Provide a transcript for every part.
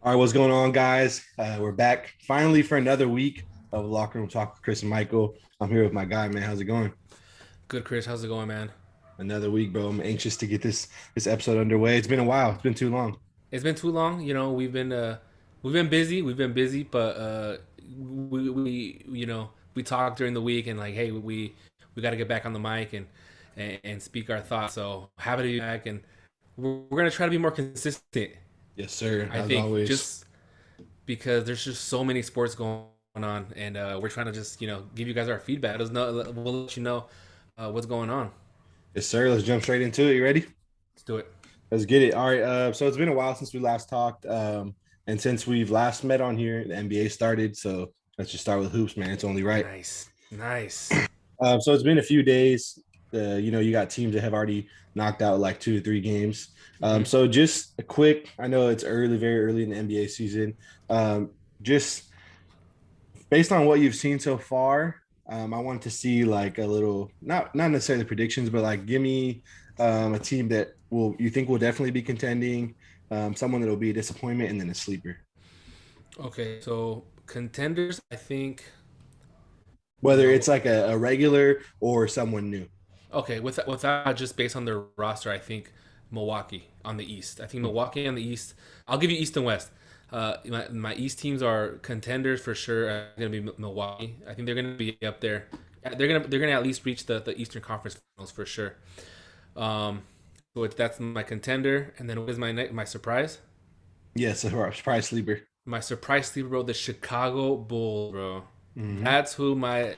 All right, what's going on, guys? We're back finally for another week of Locker Room Talk with Chris and Michael. I'm here with my guy, man. How's it going? Good, Chris. How's it going, man? Another week, bro. I'm anxious to get this episode underway. It's been a while. It's been too long. It's been too long. We've been busy. We've been busy, but we talked during the week and like, hey, we got to get back on the mic and speak our thoughts. So happy to be back, and we're gonna try to be more consistent. Yes, sir. I As think always. just because there's just so many sports going on, and we're trying to just give you guys our feedback. We'll let you know what's going on. Yes, sir. Let's jump straight into it. You ready? Let's do it. Let's get it. All right. So it's been a while since we last talked. And since we've last met on here, the NBA started. So let's just start with hoops, man. It's only right. Nice, nice. So it's been a few days. You got teams that have already knocked out like 2 to 3 games. Hmm. So just a quick, I know it's early, very early in the NBA season. Just based on what you've seen so far, I wanted to see like a little, not necessarily predictions, but like give me a team that will you think will definitely be contending, someone that will be a disappointment, and then a sleeper. Okay, so contenders, I think, you Whether it's know, like a regular or someone new. okay, without just based on their roster, I think Milwaukee on the East. I think Milwaukee on the East. I'll give you East and West. My East teams are contenders for sure. Going to be Milwaukee. I think they're going to be up there. They're gonna at least reach the Eastern Conference Finals for sure. Um, that's my contender, and then what is my surprise? Yes, a surprise sleeper. My surprise sleeper, bro, the Chicago Bulls, bro. Hmm. That's who my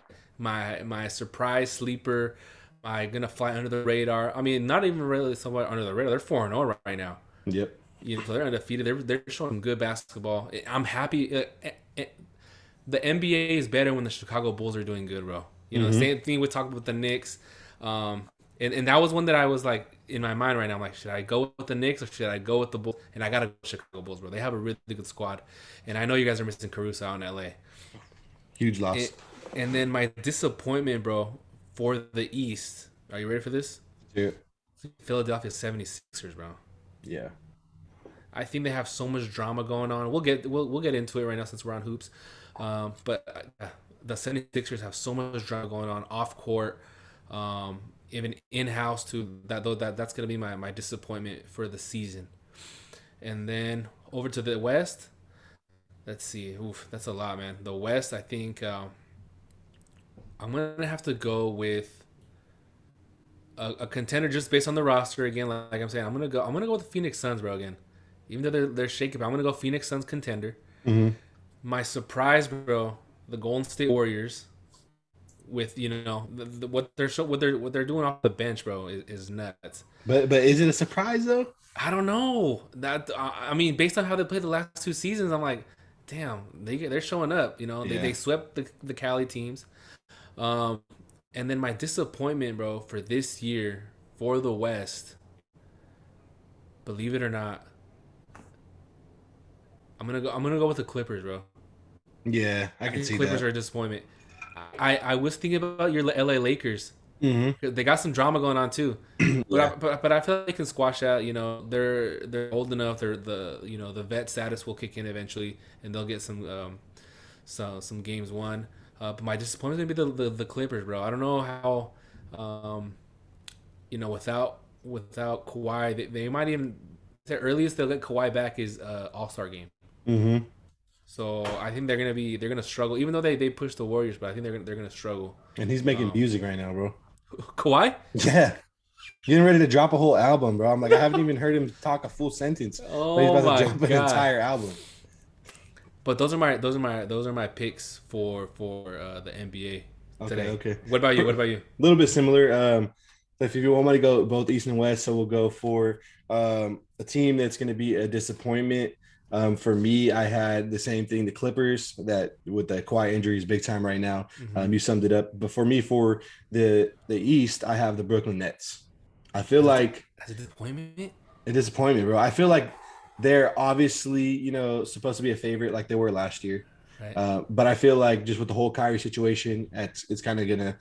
surprise sleeper. My gonna fly under the radar. I mean, not even really somewhat under the radar. They're 4-0 right now. Yep. So they're undefeated. They're showing good basketball. I'm happy. The NBA is better when the Chicago Bulls are doing good, bro. The Hmm. same thing we talked about the Knicks. And that was one that I was like in my mind right now. I'm like, should I go with the Knicks or should I go with the Bulls? And I gotta go with Chicago Bulls, bro. They have a really good squad, and I know you guys are missing Caruso out in LA. Huge loss. It, and then my disappointment, bro, for the East. Are you ready for this? Yeah. Philadelphia 76ers, bro. Yeah. I think they have so much drama going on. We'll get into it right now since we're on hoops. But the 76ers have so much drama going on off court, even in house too. That's gonna be my disappointment for the season. And then over to the West. Let's see. Oof, that's a lot, man. The West, I think I'm gonna have to go with a contender just based on the roster again. Like I'm saying, I'm gonna go with the Phoenix Suns, bro. Again, even though they're shaky, but I'm gonna go Phoenix Suns contender. Hmm. My surprise, bro, the Golden State Warriors with what they're doing off the bench, bro, is nuts. But is it a surprise though? I don't know that. I mean, based on how they played the last 2 seasons, I'm like, damn, they're showing up. They Yeah. swept the Cali teams. Um, and then my disappointment, bro, for this year for the West, believe it or not, I'm gonna go with the Clippers, bro. Yeah, I I can think the see Clippers that. are a disappointment. I was thinking about your LA Lakers. Hmm. They got some drama going on too, but Yeah. I feel like they can squash that. They're old enough. They're the vet status will kick in eventually, and they'll get some games won. But my disappointment is gonna be the Clippers, bro. I don't know how, without Kawhi, they might even the earliest they'll get Kawhi back is All Star game. Hmm. So I think they're gonna struggle, even though they push the Warriors, but I think they're gonna struggle. And he's making Um, music right now, bro. Kawhi? Yeah. Getting ready to drop a whole album, bro. I'm like, I haven't even heard him talk a full sentence, but he's Oh about to my drop an god! entire album. But those are my picks for the NBA Okay, today. okay. What about you? What about you? A little bit similar. So if you want me to go both East and West, so we'll go for a team that's going to be a disappointment. For me, I had the same thing, the Clippers, that with the Kawhi injuries big time right now. Mm-hmm. You summed it up. But for me, for the East, I have the Brooklyn Nets. I feel As a, like as a disappointment? a disappointment, bro. I feel like they're obviously, supposed to be a favorite like they were last year. Right. But I feel like just with the whole Kyrie situation, it's kind of gonna,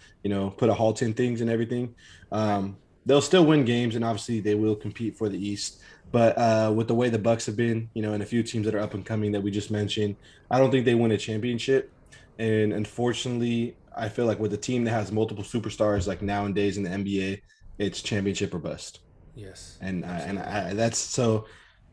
put a halt in things and everything. Right. They'll still win games, and obviously they will compete for the East. But with the way the Bucks have been, and a few teams that are up and coming that we just mentioned, I don't think they win a championship. And unfortunately, I feel like with a team that has multiple superstars, like nowadays in the NBA, it's championship or bust. Yes, absolutely. And that's so.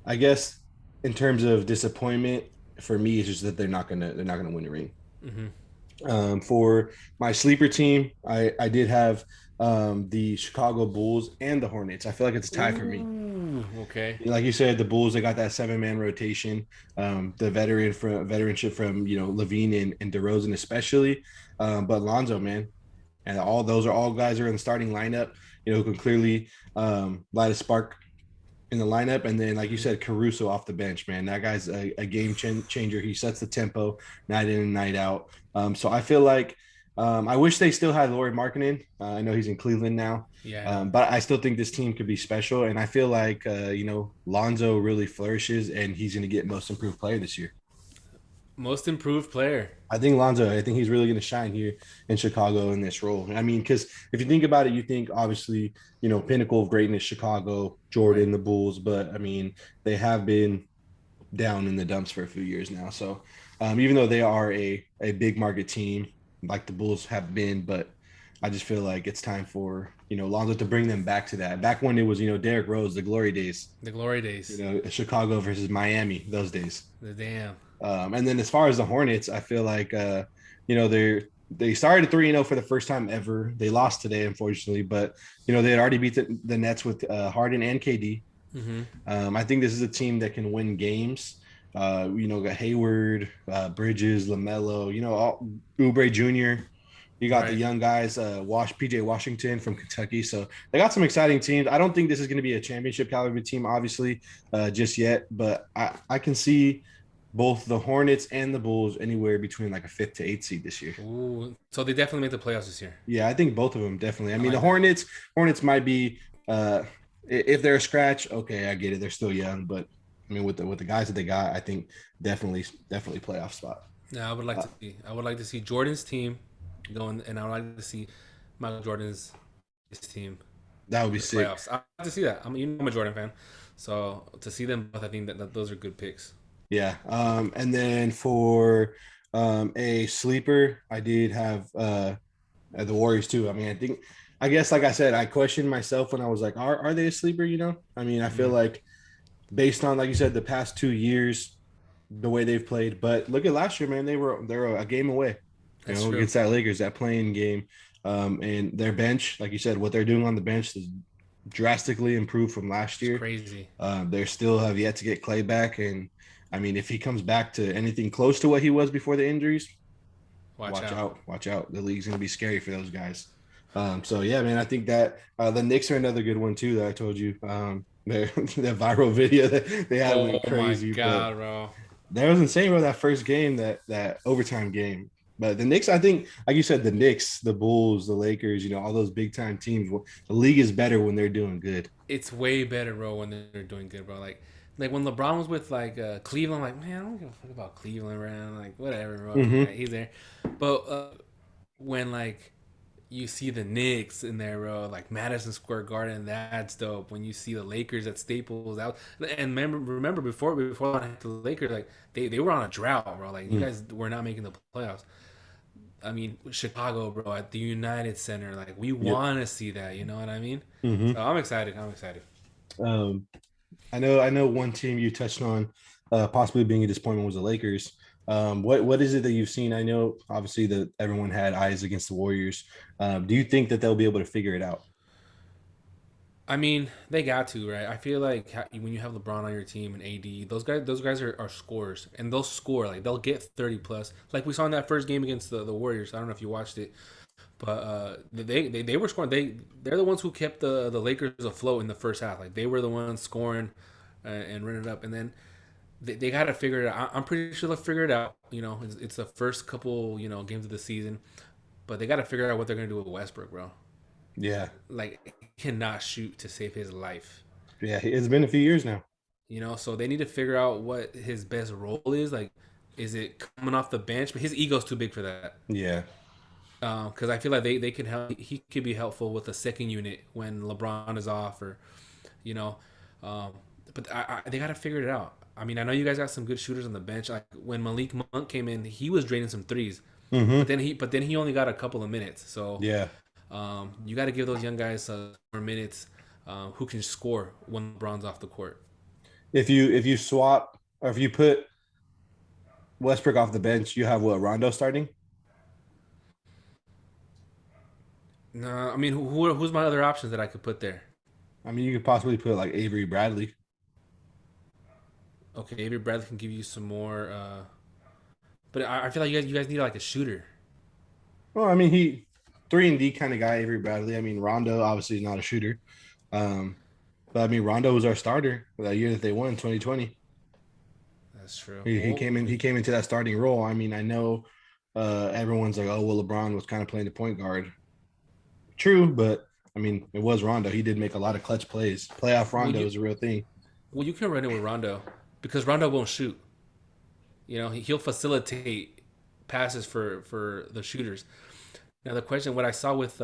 I guess in terms of disappointment for me, it's just that they're not gonna win the ring. Mm-hmm. For my sleeper team, I did have the Chicago Bulls and the Hornets. I feel like it's a tie for me. Ooh, okay. Like you said, the Bulls, they got that 7-man rotation, the veteranship from Levine and DeRozan especially, but Lonzo, man, and all those are all guys who are in the starting lineup. Who can clearly light a spark in the lineup. And then, like you Mm-hmm. said, Caruso off the bench, man. That guy's a game changer. He sets the tempo night in and night out. So I feel like I wish they still had Lauri Markkinen. I know he's in Cleveland now, Yeah, I know. but I still think this team could be special. And I feel like Lonzo really flourishes, and he's going to get Most Improved Player this year. Most improved player. I think Lonzo. I think he's really going to shine here in Chicago in this role. I mean, because if you think about it, you think obviously pinnacle of greatness, Chicago, Right. Jordan, the Bulls, but I mean they have been down in the dumps for a few years now. So even though they are a big market team like the Bulls have been, but I just feel like it's time for Lonzo to bring them back to that. Back when it was Derrick Rose, the glory days. The glory days. Chicago versus Miami, those days. The damn. And then as far as the Hornets, I feel like they started 3-0 for the first time ever. They lost today, unfortunately, but they had already beat the Nets with Harden and KD. Mm-hmm. I think this is a team that can win games. Got Hayward, Bridges, Lamelo, Oubre Jr. You got the Right. young guys, PJ Washington from Kentucky. So they got some exciting teams. I don't think this is going to be a championship caliber team, obviously, just yet, but I can see both the Hornets and the Bulls anywhere between like a fifth to eighth seed this year. Ooh. So they definitely made the playoffs this year. Yeah, I think both of them definitely. I I mean, the like that. Hornets might be if they're a scratch, okay, I get it. They're still young, but I mean, with the guys that they got, I think definitely playoff spot. Yeah, I would like Uh, to see. I would like to see Jordan's team going, and I would like to see Michael Jordan's his team that would be in the sick. playoffs. I like to see that. I'm a Jordan fan, so to see them both, I think that those are good picks. Yeah. And then for a sleeper, I did have the Warriors too. I mean, I guess like I said, I questioned myself when I was like, are they a sleeper? I mean, I feel Mm-hmm. like based on like you said, the past 2 years, the way they've played. But look at last year, man. They're a game away, That's true. against that Lakers, that playing game. And their bench, like you said, what they're doing on the bench is drastically improved from last It's year. crazy. They still have yet to get Clay back, and I mean, if he comes back to anything close to what he was before the injuries, Watch out. watch out. The league's gonna be scary for those guys. So yeah, man, I think that the Knicks are another good one too that I told you. That viral video that they had Oh went my crazy, but god, bro. that was insane, bro. That first game, that overtime game. But the Knicks, I think, like you said, the Knicks, the Bulls, the Lakers, all those big time teams. The league is better when they're doing good. It's way better, bro, when they're doing good, bro. Like when LeBron was with like Cleveland, like man, I don't give a fuck about Cleveland, man. Like whatever, bro. Mm-hmm. Yeah, he's there. But when like you see the Knicks in there, bro, like Madison Square Garden, that's dope. When you see the Lakers at Staples, out and remember before I had the Lakers, like they were on a drought, bro. Like you guys were not making the playoffs. I mean, Chicago, bro, at the United Center, like we Yep. want to see that. You know what I mean? Mm-hmm. So I'm excited. I'm excited. Um, I know one team you touched on possibly being a disappointment was the Lakers. What is it that you've seen? I know obviously that everyone had eyes against the Warriors. Do you think that they'll be able to figure it out? I mean, they got to, right? I feel like when you have LeBron on your team and AD, those guys are scorers, and they'll score like they'll get 30 plus, like we saw in that first game against the Warriors. I don't know if you watched it, but they were scoring. They're the ones who kept the Lakers afloat in the first half. Like they were the ones scoring and running it up, and then they got to figure it out. I'm pretty sure they'll figure it out. It's the first couple games of the season, but they got to figure out what they're gonna do with Westbrook, bro. Yeah, Like he cannot shoot to save his life. yeah, it's been a few years now. So they need to figure out what his best role is. Like, is it coming off the bench? But his ego's too big for that. Yeah, Because I feel like they can help. He could be helpful with the second unit when LeBron is off, or you know, um, but they got to figure it out. I mean, I know you guys got some good shooters on the bench. Like when Malik Monk came in, he was draining some threes, Mm-hmm. but then he only got a couple of minutes. So Yeah. you got to give those young guys more minutes who can score when LeBron's off the court. If you swap or if you put Westbrook off the bench, you have what, Rondo starting? No, I mean, who's my other options that I could put there? I mean, you could possibly put like Avery Bradley. Okay, Avery Bradley can give you some more, but I feel like you guys need like a shooter. Well, I mean, he 3 and D kind of guy, Avery Bradley. I mean, Rondo obviously is not a shooter. Um, but I mean, Rondo was our starter for that year that they won 2020. That's true. He Well, came in. He came into that starting role. I mean, I know everyone's like, "Oh, well, LeBron was kind of playing the point guard." True, but I mean, it was Rondo. He did make a lot of clutch plays. Playoff well, Rondo is a real thing. you can run it with Rondo because Rondo won't shoot. You know, he'll facilitate passes for the shooters. Now the question, what I saw with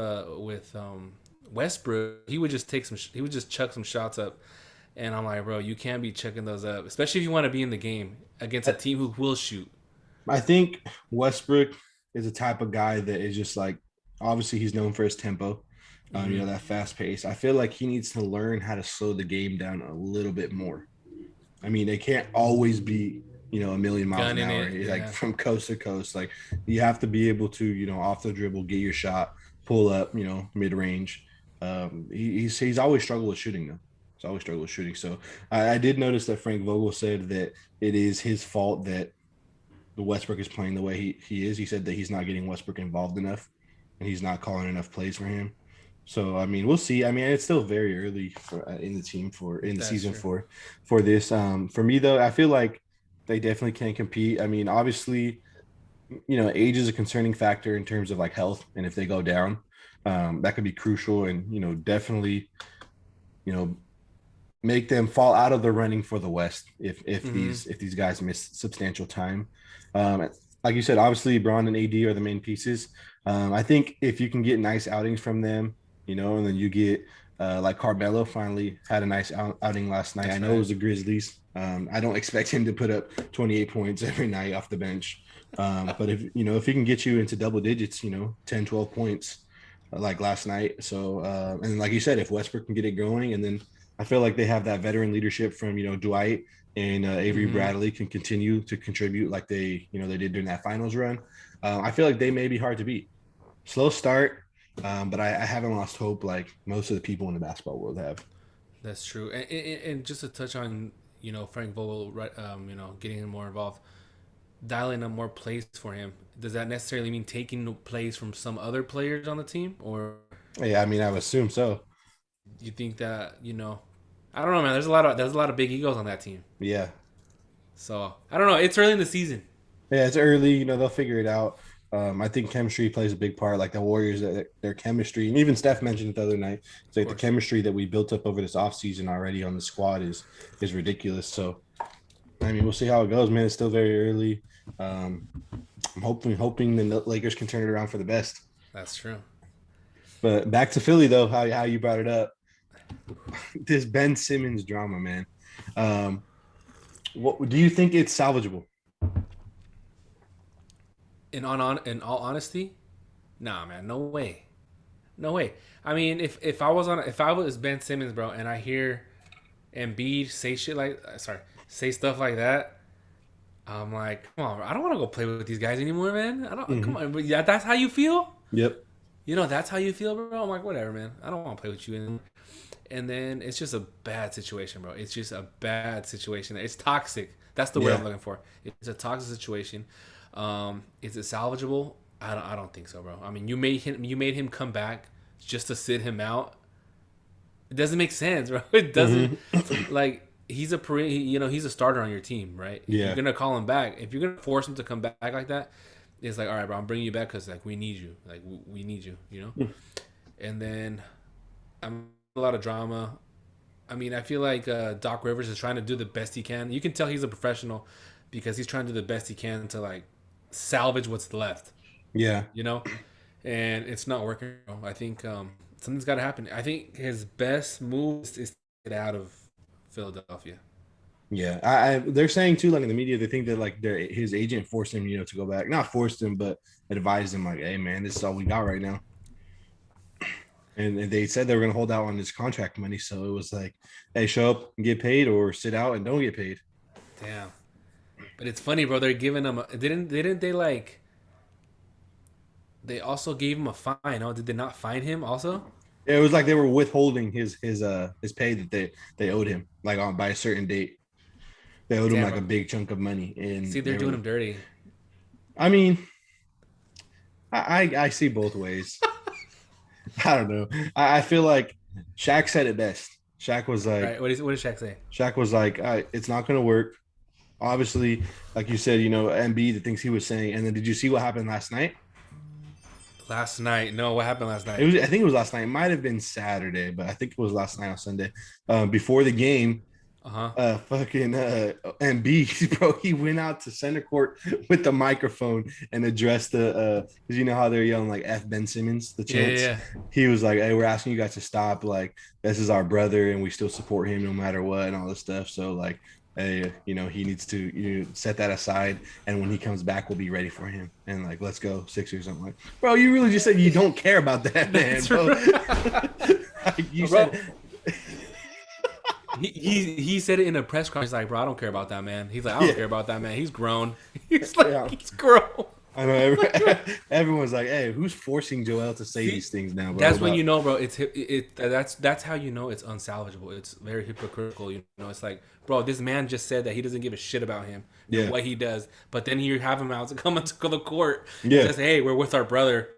Westbrook, he would just chuck some shots up, and I'm like, bro, you can't be chucking those up, especially if you want to be in the game against a team who will shoot. I think Westbrook is a type of guy that is just like, obviously he's known for his tempo, Mm-hmm. that fast pace. I feel like he needs to learn how to slow the game down a little bit more. I mean, they can't always be, a million miles an Gunning hour, it, like yeah, from coast to coast. Like you have to be able to, off the dribble, get your shot, pull up, mid range. He's always struggled with shooting though. He's always struggled with shooting. So I did notice that Frank Vogel said that it is his fault that the Westbrook is playing the way he is. He said that he's not getting Westbrook involved enough, and he's not calling enough plays for him. So I mean, we'll see. I mean, it's still very early in the team for in the that's season true. for this. For me though, I feel like they definitely can compete. I mean, obviously, age is a concerning factor in terms of like health, and if they go down, that could be crucial, and definitely, you know, make them fall out of the running for the West if Mm-hmm. these guys miss substantial time. Um, like you said, obviously Braun and AD are the main pieces. I think if you can get nice outings from them, and then you get like Carmelo finally had a nice outing last night. I That's know it right. was the Grizzlies. I don't expect him to put up 28 points every night off the bench. But if he can get you into double digits, 10, 12 points like last night. So, and like you said, if Westbrook can get it going, and then I feel like they have that veteran leadership from Dwight and Avery Mm-hmm. Bradley can continue to contribute like they did during that finals run. I feel like they may be hard to beat. Slow start, but I haven't lost hope like most of the people in the basketball world have. That's true. And just to touch on Frank Vogel, right? Getting him more involved, dialing up more plays for him. Does that necessarily mean taking plays from some other players on the team, or Yeah, I mean, I would assume so. you think that I don't know, man. There's a lot of big egos on that team. Yeah, So I don't know. It's early in the season, yeah, it's early. They'll figure it out. I think chemistry plays a big part. Like the Warriors, their chemistry, and even Steph mentioned it the other night. It's of like the course. chemistry that we built up over this offseason already on the squad is ridiculous. So I mean, we'll see how it goes, man. It's still very early. Um, I'm hoping the Lakers can turn it around for the best. That's true. But back to Philly though, how you brought it up, this Ben Simmons drama, man. Um, what do you think it's salvageable? In all honesty, nah, man, no way, no way. I mean, if I was Ben Simmons, bro, and I hear Embiid say say stuff like that, I'm like, come on, bro, I don't want to go play with these guys anymore, man. I don't. Come Mm-hmm. on, but yeah, that's how you feel. Yep. That's how you feel, bro. I'm like, whatever, man. I don't want to play with you anymore. And then it's just a bad situation, bro. It's just a bad situation. It's toxic. That's the word I'm Yeah. looking for. It's a toxic situation. Is it salvageable? I don't think so, bro. I mean, you made him come back just to sit him out. It doesn't make sense, bro. It doesn't. Mm-hmm. Like he's a starter on your team, right? If you're Yeah. gonna call him back, if you're gonna force him to come back like that, it's like, all right, bro, I'm bringing you back because like we need you, like we need you. And then I'm a lot of drama. I mean, I feel like Doc Rivers is trying to do the best he can. You can tell he's a professional because he's trying to do the best he can to like salvage what's left, Yeah. you know. And it's not working. I think something's got to happen. I think his best move is to get out of Philadelphia. Yeah, they're saying too, like in the media, they think that like his agent forced him, to go back. Not forced him, but advised him like, "Hey, man, this is all we got right now." And they said they were going to hold out on his contract money, so it was like, "Hey, show up and get paid, or sit out and don't get paid." Damn. But it's funny, bro. They're giving him. Didn't they like? They also gave him a fine. Oh, did they not fine him also? It was like they were withholding his pay that they owed him like on by a certain date. They owed him Damn, like a bro. big chunk of money, See, and they're they doing were. him dirty. I mean, I see both ways. I don't know. I feel like Shaq said it best. Shaq was like, Right? What did Shaq say? It's not going to work. Obviously, like you said, MB, the things he was saying. And then did you see what happened last night? Last night. No, what happened last It night? was, I think it was last night. It might have been Saturday, but I think it was last night on Sunday. Before the game, Uh huh. fucking MB, bro, he went out to center court with the microphone and addressed because you know how they're yelling like F Ben Simmons, the Yeah, yeah, chants. yeah. He was like, "Hey, we're asking you guys to stop. Like, this is our brother, and we still support him no matter what, and all this stuff. So, like, hey, he needs to set that aside, and when he comes back, we'll be ready for him. And like, let's go Sixers." I'm like, bro, you really just said you don't care about that man, That's bro. right. Like, you Bro, said, he said it in a press conference. He's like, bro, I don't care about that man. He's like, I don't yeah, care about that man. He's grown. He's like, yeah. he's grown. I know everyone's like, "Hey, who's forcing Joel to say See, these things now, bro?" that's when you But know, bro. That's how you know it's unsalvageable. It's very hypocritical. You know, it's like, bro, this man just said that he doesn't give a shit about him and yeah, what he does, but then you have him out to come into the court and yeah, says, hey, we're with our brother.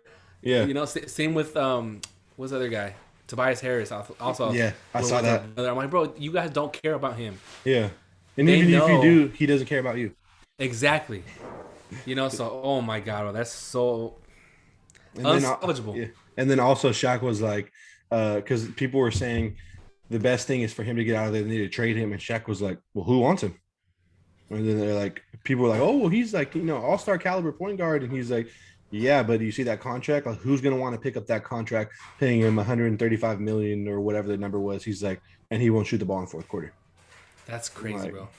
yeah, You know, same with what's the other guy? Tobias Harris also yeah. I we're saw with our that. brother. I'm like, bro, you guys don't care about him. Yeah, and They even if you know do, he doesn't care about you. exactly. You know, so oh my god, bro, that's so And then, unsalvageable. yeah, and then also Shaq was like, because people were saying the best thing is for him to get out of there. They need to trade him, and Shaq was like, "Well, who wants him?" And then they're like, people were like, "Oh, well, he's like, all-star caliber point guard," and he's like, "Yeah, but do you see that contract? Like, who's gonna want to pick up that contract, paying him 135 million or whatever the number was?" He's like, and he won't shoot the ball in fourth quarter. That's I'm crazy, bro.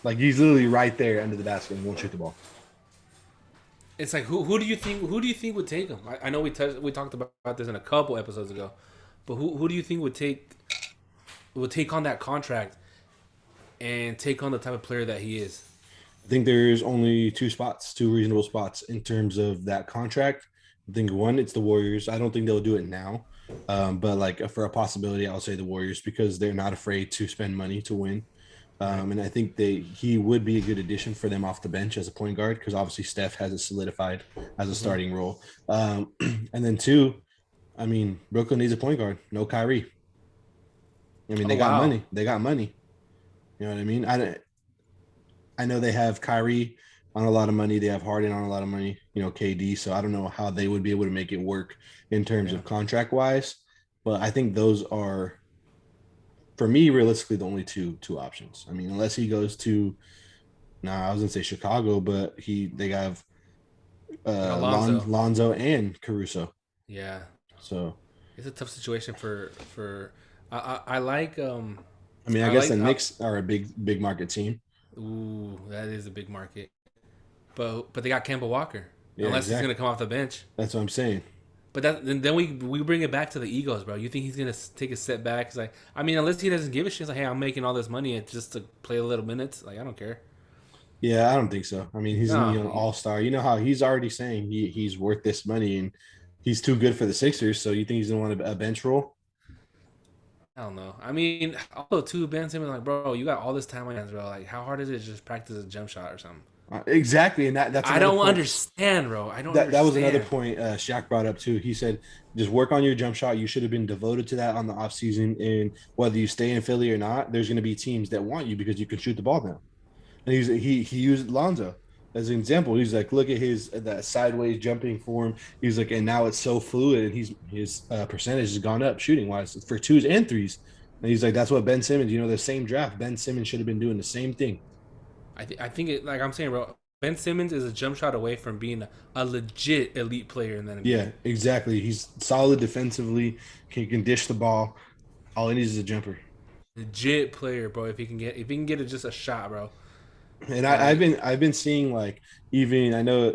like he's literally right there under the basket and won't shoot the ball. It's like who do you think would take him? I know we talked about this in a couple episodes ago, but who do you think would take on that contract and take on the type of player that he is? I think there's only two reasonable spots in terms of that contract. I think one, it's the Warriors. I don't think they'll do it now, but like for a possibility, I'll say the Warriors because they're not afraid to spend money to win. Right. And I think he would be a good addition for them off the bench as a point guard because obviously Steph has it solidified as a Mm-hmm. starting role. And then two, I mean, Brooklyn needs a point guard. No Kyrie. I mean, Oh they got wow. money. They got money. You know what I mean? I know they have Kyrie on a lot of money. They have Harden on a lot of money. KD. So I don't know how they would be able to make it work in terms Yeah. of contract wise. But I think those are, for me, realistically, the only two options. I mean, unless he goes to, I was gonna say Chicago, but they have They got Lonzo. Lonzo and Caruso. Yeah. So It's a tough situation for. I like I mean, I I guess the like Knicks are a big market team. ooh, that is a big market. But they got Kemba Walker. Yeah, Unless he's gonna exactly. come off the bench. That's what I'm saying. But then we bring it back to the egos, bro. You think he's gonna take a step back? It's like, I mean, unless he doesn't give a shit, it's like, hey, I'm making all this money just to play a little minutes. Like, I don't care. Yeah, I don't think so. I mean, he's an No, all star. You know how he's already saying he's worth this money and he's too good for the Sixers. So you think he's gonna want a bench role? I don't know. I mean, also too, Ben Simmons, like, bro, you got all this time on your hands, bro. Like, how hard is it to just practice a jump shot or something? Exactly, and that's I another don't point. understand, bro. I don't That was another understand. point Shaq brought up too. He said, just work on your jump shot. You should have been devoted to that on the offseason. And whether you stay in Philly or not, there's going to be teams that want you because you can shoot the ball now. And he used Lonzo as an example. He's like, look at his that sideways jumping form. He's like, and now it's so fluid, and his percentage has gone up shooting wise for twos and threes. And he's like, that's what Ben Simmons. The same draft. Ben Simmons should have been doing the same thing. I think it, like I'm saying, bro. Ben Simmons is a jump shot away from being a legit elite player in the NBA. Yeah, exactly. He's solid defensively. Can dish the ball. All he needs is a jumper. legit player, bro. If he can get it just a shot, bro. And Like, I've been seeing like even I know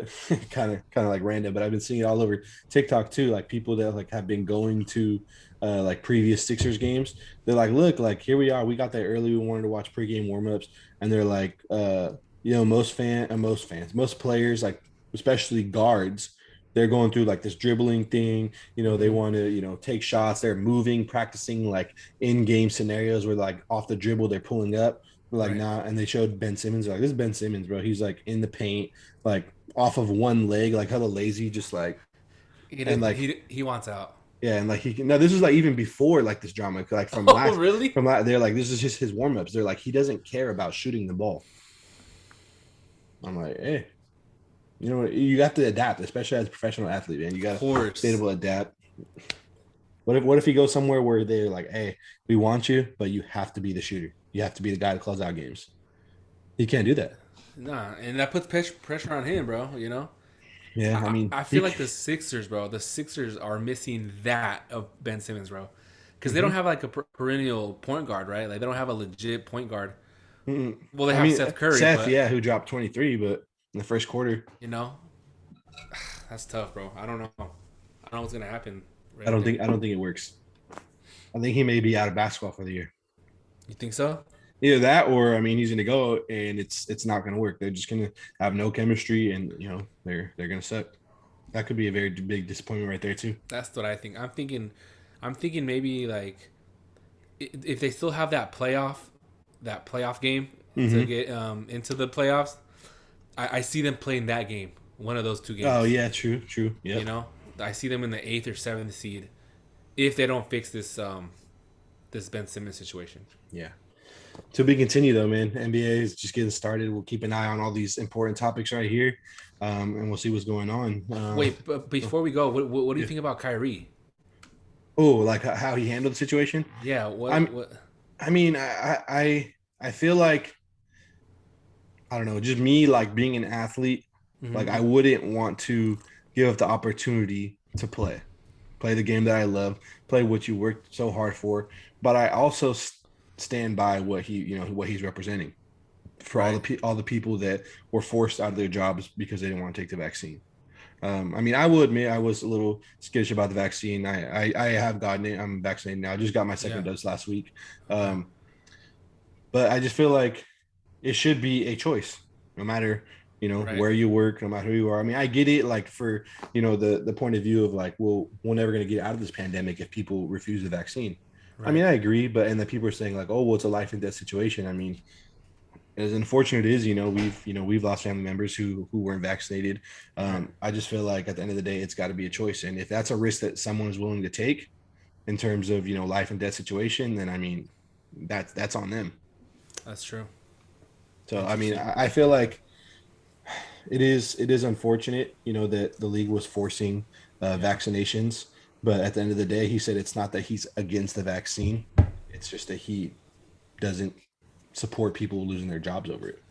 kind of like random, but I've been seeing it all over TikTok too. Like people that like have been going to like previous Sixers games. They're like, look, like here we are. We got there early. We wanted to watch pregame warmups, and they're like, you know, most players, like especially guards, they're going through like this dribbling thing. You know, they mm-hmm. want to take shots. They're moving, practicing like in game scenarios where like off the dribble they're pulling up like Right. nah, and they showed Ben Simmons like this is Ben Simmons, bro. He's like in the paint, like off of one leg, like hella lazy, just like He and did, like he wants out. yeah, and like he can. No, this is like even before like this drama, like Oh, really? from last. They're like this is just his warm ups. They're like he doesn't care about shooting the ball. I'm like, hey, you know what? You got to adapt, especially as a professional athlete, man. You Of got to be course. able to adapt. What if he goes somewhere where they're like, hey, we want you, but you have to be the shooter. You have to be the guy to close out games. He can't do that. Nah, and that puts pressure on him, bro. You know. Yeah, I I, mean, I feel like the Sixers, bro. The Sixers are missing that of Ben Simmons, bro, because they don't mhm. have like a perennial point guard, right? Like they don't have a legit point guard. Mm-mm. Well, they I have mean, Seth Curry, Seth, but yeah, who dropped 23, but in the first quarter, you know, that's tough, bro. I don't know. I don't know what's gonna happen I right don't there. think I don't think it works. I think he may be out of basketball for the year. You think so? Either that, or I mean, he's going to go and it's not going to work. They're just going to have no chemistry, and they're going to suck. That could be a very big disappointment right there too. That's what I think. I'm thinking maybe like if they still have that playoff game to Mm-hmm. get into the playoffs, I see them playing that game, one of those two Oh games. yeah, true, true. You Yep. know, I see them in the eighth or seventh seed if they don't fix this Ben Simmons situation. Yeah. To be continued though, man. NBA is just getting started. We'll keep an eye on all these important topics right here, and we'll see what's going on. Wait, but Oh, before we go, what do you yeah. think about Kyrie? Oh, like how he handled the situation. Yeah, what I'm. what? I mean, I feel like I don't know, just me like being an athlete, like Mm-hmm. I wouldn't want to give up the opportunity to play the game that I love, play what you worked so hard for. But I also stand by what what he's representing for Right. all the people that were forced out of their jobs because they didn't want to take the vaccine. I mean, I will admit I was a little skittish about the vaccine. I have gotten it. I'm vaccinated now. I just got my second Yeah. dose last week. Okay. Um, but I just feel like it should be a choice, no matter Right. where you work, no matter who you are. I mean, I get it, like for the point of view of like, well, we're never going to get out of this pandemic if people refuse the vaccine. I Right. mean, I agree, but and the people are saying like, oh, well, it's a life and death situation. I mean, as unfortunate it is, we've lost family members who weren't vaccinated. Right. I just feel like at the end of the day, it's got to be a choice, and if that's a risk that someone is willing to take in terms of life and death situation, then I mean, that's on them. That's true. So I mean, Interesting. I feel like it is unfortunate, that the league was forcing Yeah. vaccinations, but at the end of the day, he said it's not that he's against the vaccine; it's just that he doesn't support people losing their jobs over it.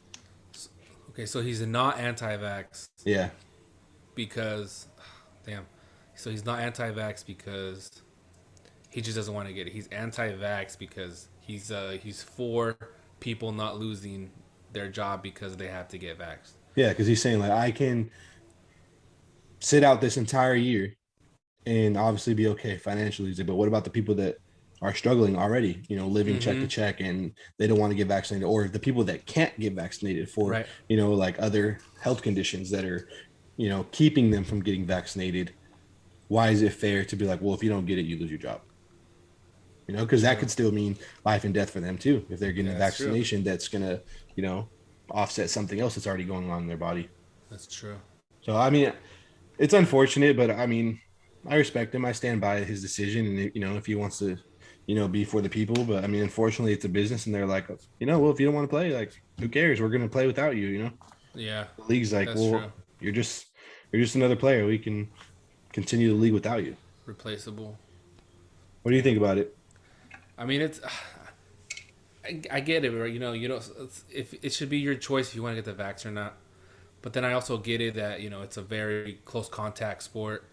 Okay, so he's not anti-vax Yeah, because, damn. So he's not anti-vax because he just doesn't want to get it. He's anti-vax because he's for people not losing their job because they have to get vaxxed. yeah, because he's saying like I can sit out this entire year and obviously be okay financially, but what about the people that are struggling already, living check to Mm-hmm. check and they don't want to get vaccinated, or the people that can't get vaccinated for, Right. like other health conditions that are, keeping them from getting vaccinated. Why is it fair to be like, well, if you don't get it, you lose your job? Because that True. could still mean life and death for them too. If they're getting Yeah, a that's true. vaccination that's going to, you know, offset something else that's already going on in their body. That's true. So, I mean, it's unfortunate, but I mean, I respect him. I stand by his decision. And, if he wants to, be for the people. But I mean, unfortunately, it's a business and they're like, well, if you don't want to play, like, who cares? We're going to play without you. Yeah, The league's like, that's true. well, you're just, another player. We can continue the league without you. Replaceable. What do you Damn. think about it? I mean, it's. I get it, right? If it should be your choice if you want to get the vax or not. But then I also get it that it's a very close contact sport.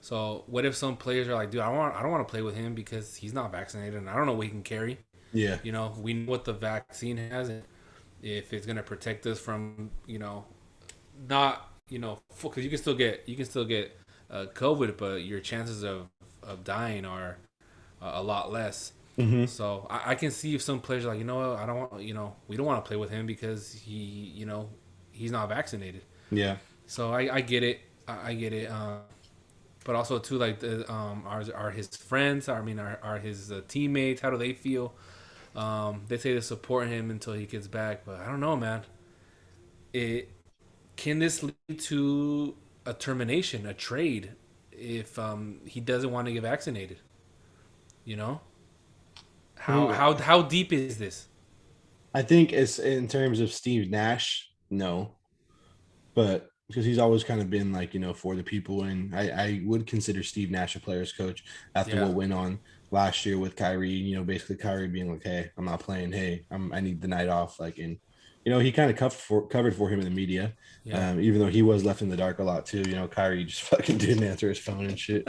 So what if some players are like, dude, I don't want to play with him because he's not vaccinated and I don't know what he can carry. Yeah. We know what the vaccine has, and if it's gonna protect us from not because you can still get COVID, but your chances of dying are a lot less. Hmm. So I can see if some players are like, what, I don't want, we don't want to play with him because he's not vaccinated. Yeah. So I get it. I get it. But also too, like are his friends? I mean, are his teammates? How do they feel? They say to support him until he gets back, but I don't know, man. It Can this lead to a termination, a trade, if he doesn't want to get vaccinated? You know, how Mm, how how deep is this? I think it's in terms of Steve Nash, no, but because he's always kind of been like, for the people. And I would consider Steve Nash a player's coach after Yeah, what went on last year with Kyrie, basically Kyrie being like, hey, I'm not playing. Hey, I need the night off. Like, and, he kind of covered for him in the media, yeah. even though he was left in the dark a lot too. Kyrie just fucking didn't answer his phone and shit.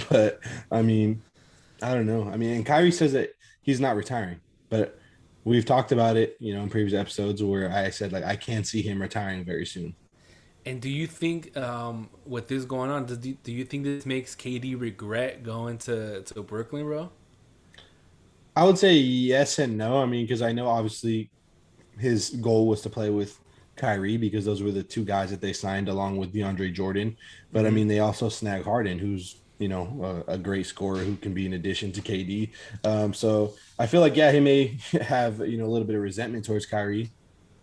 But I mean, I don't know. I mean, and Kyrie says that he's not retiring, but we've talked about it, in previous episodes where I said like I can see him retiring very soon. And do you think with this going on, do you think this makes KD regret going to Brooklyn, bro? I would say yes and no. I mean, because I know obviously his goal was to play with Kyrie because those were the two guys that they signed along with DeAndre Jordan. But I Mm-hmm. mean, they also snag Harden, who's a great scorer who can be an addition to KD. So I feel like yeah, he may have a little bit of resentment towards Kyrie,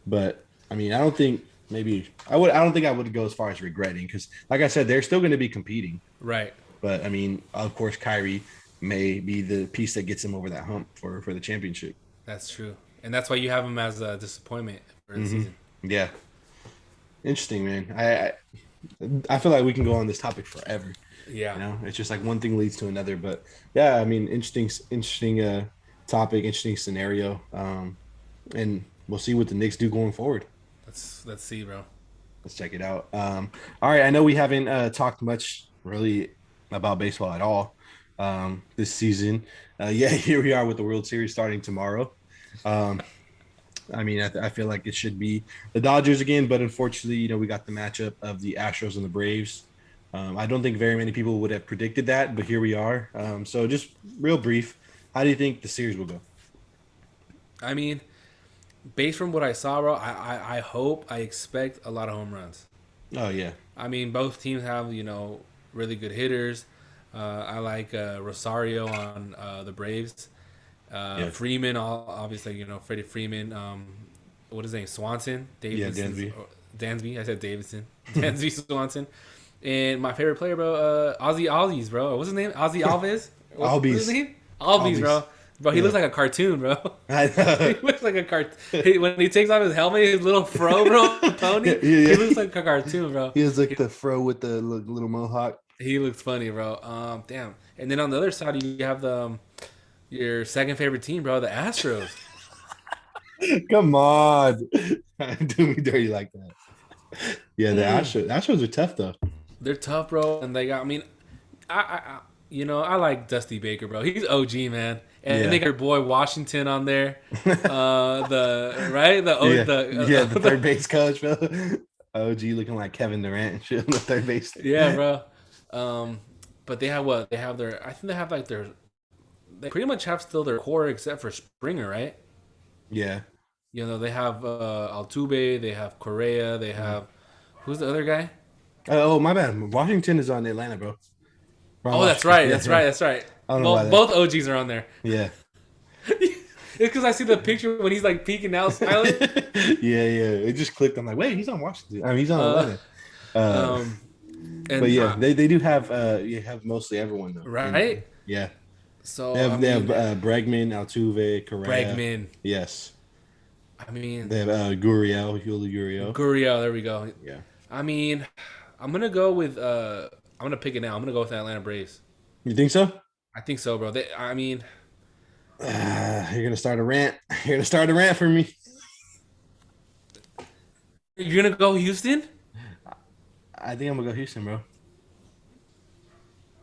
but I mean, I don't think maybe I would. I don't think I would go as far as regretting because, like I said, they're still going to be competing. Right. But I mean, of course, Kyrie may be the piece that gets him over that hump for the championship. That's true, and that's why you have him as a disappointment for the Hmm. season. Yeah, interesting, man. I feel like we can go on this topic forever. Yeah, It's just like one thing leads to another. But yeah, I mean, interesting topic, interesting scenario. And we'll see what the Knicks do going forward. let's see, bro. Let's check it out. All right, I know we haven't talked much really about baseball at all this season. Yeah, here we are with the World Series starting tomorrow. Um, I mean, I feel like it should be the Dodgers again, but unfortunately, we got the matchup of the Astros and the Braves. I don't think very many people would have predicted that, but here we are. So just real brief, how do you think the series will go? I mean, based from what I saw, bro, I expect a lot of home runs. Oh yeah, I mean, both teams have really good hitters. I like Rosario on the Braves. yeah, Freeman, obviously, Freddie Freeman. What is his name? Swanson, yeah, Davidson, Dansby, Dansby. I said Davidson, Dansby Swanson, and my favorite player, bro, Ozzy Albies, bro. What's his name? Ozzy Alves. What's his Albies, name? Albies, Albies. bro. Bro, he Yeah, looks like a cartoon, bro. I He know. looks like a cartoon. When he takes off his helmet, his little fro, bro, Yeah, pony, yeah, he looks yeah. like a cartoon, bro. He has like the fro with the little mohawk. He looks funny, bro. Damn. And then on the other side, you have your second favorite team, bro, the Astros. Come on, do me dirty like that. Yeah, the Mm. Astros are tough though. They're tough, bro, and they got. I mean, I like Dusty Baker, bro. He's OG, man, and they Yeah, got your boy Washington on there. The right, yeah, yeah. The the third base coach, bro. OG looking like Kevin Durant and shit on the third base. yeah, bro. Um, but they have what? They have their. I think they have like their. They pretty much have still their core except for Springer, right? Yeah. They have Altuve, they have Correa, they have who's the other guy? Oh, my bad. Washington is on Atlanta, bro. Wrong Oh, that's Washington. right, Yeah, that's yeah. right, that's right. I don't know why Well, that. both OGs are on there. Yeah. It's because I see the picture when he's like peeking out, smiling. Yeah, yeah. It just clicked. I'm like, wait, he's on Washington. I mean, he's on Uh, Atlanta. Uh, um, but and yeah, they do have you have mostly everyone though. right. Yeah, they So I have mean, Bregman, Altuve, Correa. Bregman. Yes, I mean, they have Gurriel, Julio Gurriel. Gurriel. There we go. Yeah, I mean, I'm gonna go with. I'm gonna pick it now. I'm gonna go with the Atlanta Braves. you think so? I think so, bro. I mean, You're gonna start a rant. You're gonna start a rant for me. you're gonna go Houston? I think I'm gonna go Houston, bro.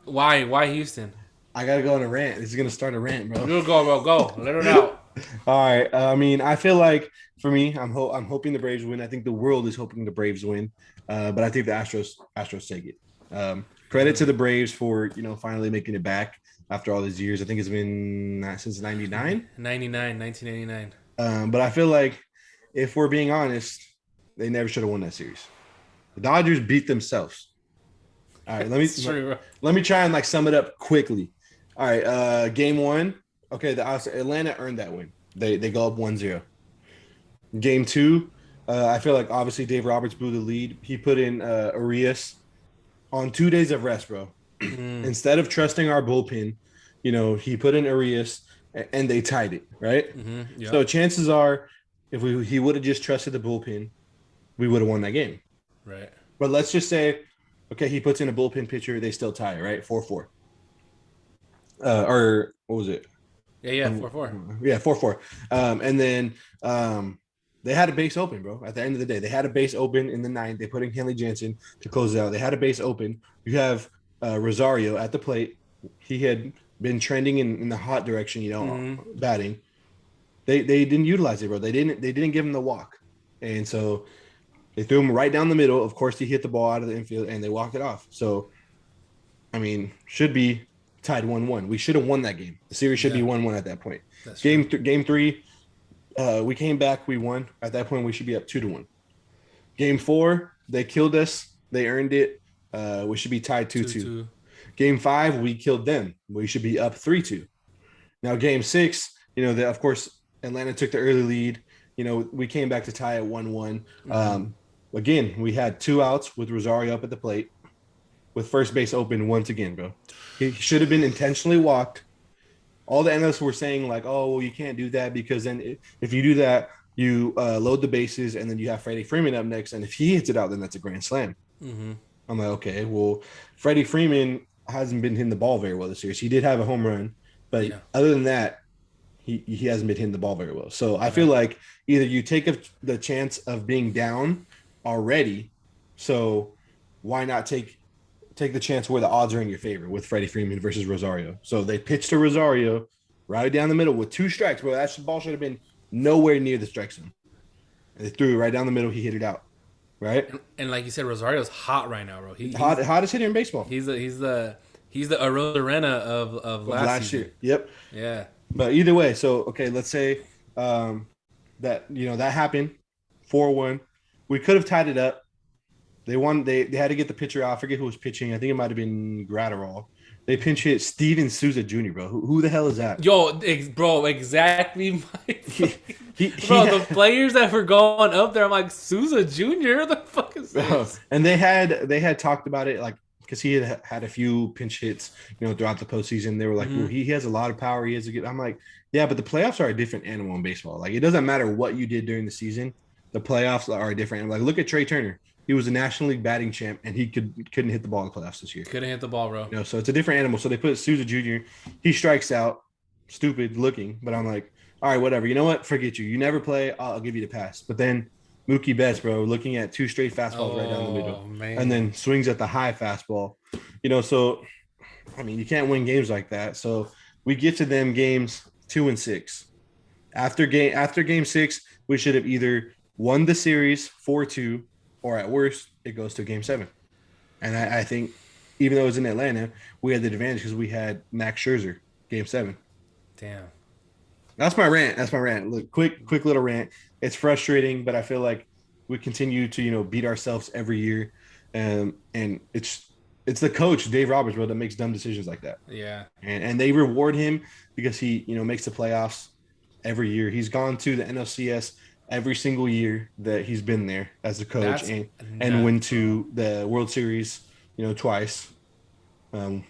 Why? Why Houston? I gotta go on a rant. This is gonna start a rant, bro. You're gonna go, bro. Go. Let it out. All right. I mean, I feel like for me, I'm hoping the Braves win. I think the world is hoping the Braves win, but I think the Astros take it. Credit to Really? the Braves for finally making it back after all these years. I think it's been since '99. 99, 1999. But I feel like if we're being honest, they never should have won that series. The Dodgers beat themselves. All right, It's true, bro. let me try and like sum it up quickly. All right, game one. Okay, Atlanta earned that win. They go up 1-0. Game two, I feel like obviously Dave Roberts blew the lead. He put in Arias on 2 days of rest, bro. Mm, Instead of trusting our bullpen, he put in Arias and they tied it, right? So yep. chances are, if he would have just trusted the bullpen, we would have won that game. Right. But let's just say, okay, he puts in a bullpen pitcher, they still tie, right? 4-4. Or what was it? Yeah, yeah, 4-4. Yeah, 4-4. And then they had a base open, bro. At the end of the day, they had a base open in the ninth. They put in Kenley Jansen to close it out. They had a base open. You have Rosario at the plate. He had been trending in the hot direction, batting. They didn't utilize it, bro. They didn't give him the walk, and so they threw him right down the middle. Of course, he hit the ball out of the infield, and they walked it off. So I mean, should be tied 1-1. We should have won that game. The series should be Yeah, 1-1 at that point. that's true. Game three, we came back, we won. At that point, we should be up 2-1. Game four, they killed us. They earned it. We should be tied 2-2. 2-2. Game five, we killed them. We should be up 3-2. Now, game six, of course, Atlanta took the early lead. We came back to tie at 1-1. Again, we had 2 outs with Rosario up at the plate with first base open once again, bro. He should have been intentionally walked. All the analysts were saying like, "Oh, well, you can't do that because then if you do that, you load the bases and then you have Freddie Freeman up next, and if he hits it out, then that's a grand slam." Mm-hmm. I'm like, okay, well, Freddie Freeman hasn't been hitting the ball very well this year. He did have a home run, but Yeah. other than that, he hasn't been hitting the ball very well. So I feel Right. like either you take the chance of being down already, so why not take the chance where the odds are in your favor with Freddie Freeman versus Rosario. So they pitched to Rosario right down the middle with 2 strikes, bro. That ball should have been nowhere near the strike zone. And they threw it right down the middle. He hit it out, right? And like you said, Rosario's hot right now, bro. Hottest hitter in baseball He's the Arozarena of of last last season. year. Yep. Yeah. But either way, so okay, let's say that that happened 4-1. We could have tied it up. They won. They had to get the pitcher out. I forget who was pitching. I think it might have been Gratterall. They pinch hit Steven Souza Jr., bro. Who the hell is that? Yo, bro, exactly my He, bro. he The players that were going up there, I'm like Souza Jr. What the fuck is bro. this? And they had talked about it like because he had a few pinch hits, throughout the postseason. They were like, well, Mm-hmm. he has a lot of power. He has a good. I'm like, yeah, but the playoffs are a different animal in baseball. Like it doesn't matter what you did during the season. The playoffs are a different animal. Like look at Trey Turner. He was a National League batting champ, and he couldn't hit the ball in the playoffs this year. Couldn't hit the ball, bro. So it's a different animal. So they put Souza Jr. He strikes out, stupid looking, but I'm like, all right, whatever. You know what? Forget you. You never play. I'll give you the pass. But then Mookie Betts, bro, looking at 2 straight fastballs right down the middle, Oh man. and then swings at the high fastball. So I mean, you can't win games like that. So we get to them games 2-6. After game 6, we should have either won the series 4-2, or at worst, it goes to game 7. And I think even though it was in Atlanta, we had the advantage because we had Max Scherzer, game 7. Damn. That's my rant. Look, quick little rant. It's frustrating, but I feel like we continue to, beat ourselves every year. And it's the coach, Dave Roberts, bro, that makes dumb decisions like that. Yeah. And they reward him because he, makes the playoffs every year. He's gone to the NLCS every single year that he's been there as a coach That's and went to the World Series, twice. I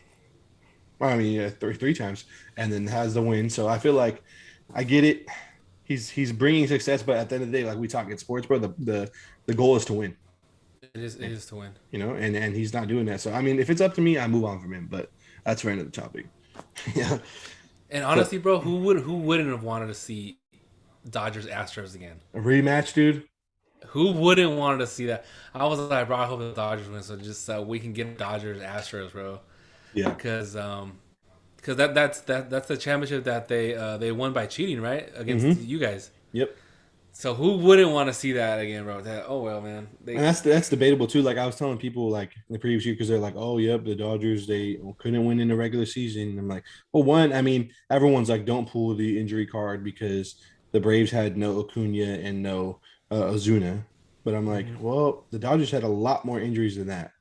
mean, three times, and then has the win. So I feel like I get it. He's bringing success, but at the end of the day, like we talk in sports, bro, the goal is to win. It is to win. And he's not doing that. So I mean, if it's up to me, I move on from him. But that's for another topic. Yeah. And So honestly, bro, who wouldn't have wanted to see Dodgers Astros again? a rematch, dude. Who wouldn't want to see that? I was like, bro, I hope the Dodgers win, so just we can get Dodgers Astros, bro. Yeah. Because because that's the championship that they won by cheating, right, against Mm-hmm. you guys. Yep. So who wouldn't want to see that again, bro? That, oh well, man. And that's debatable too. Like I was telling people like in the previous year because they're like, oh yep, the Dodgers they couldn't win in the regular season. And I'm like, well, one, I mean, everyone's like, don't pull the injury card because the Braves had no Acuna and no Ozuna. But I'm like, Mhm. well, the Dodgers had a lot more injuries than that.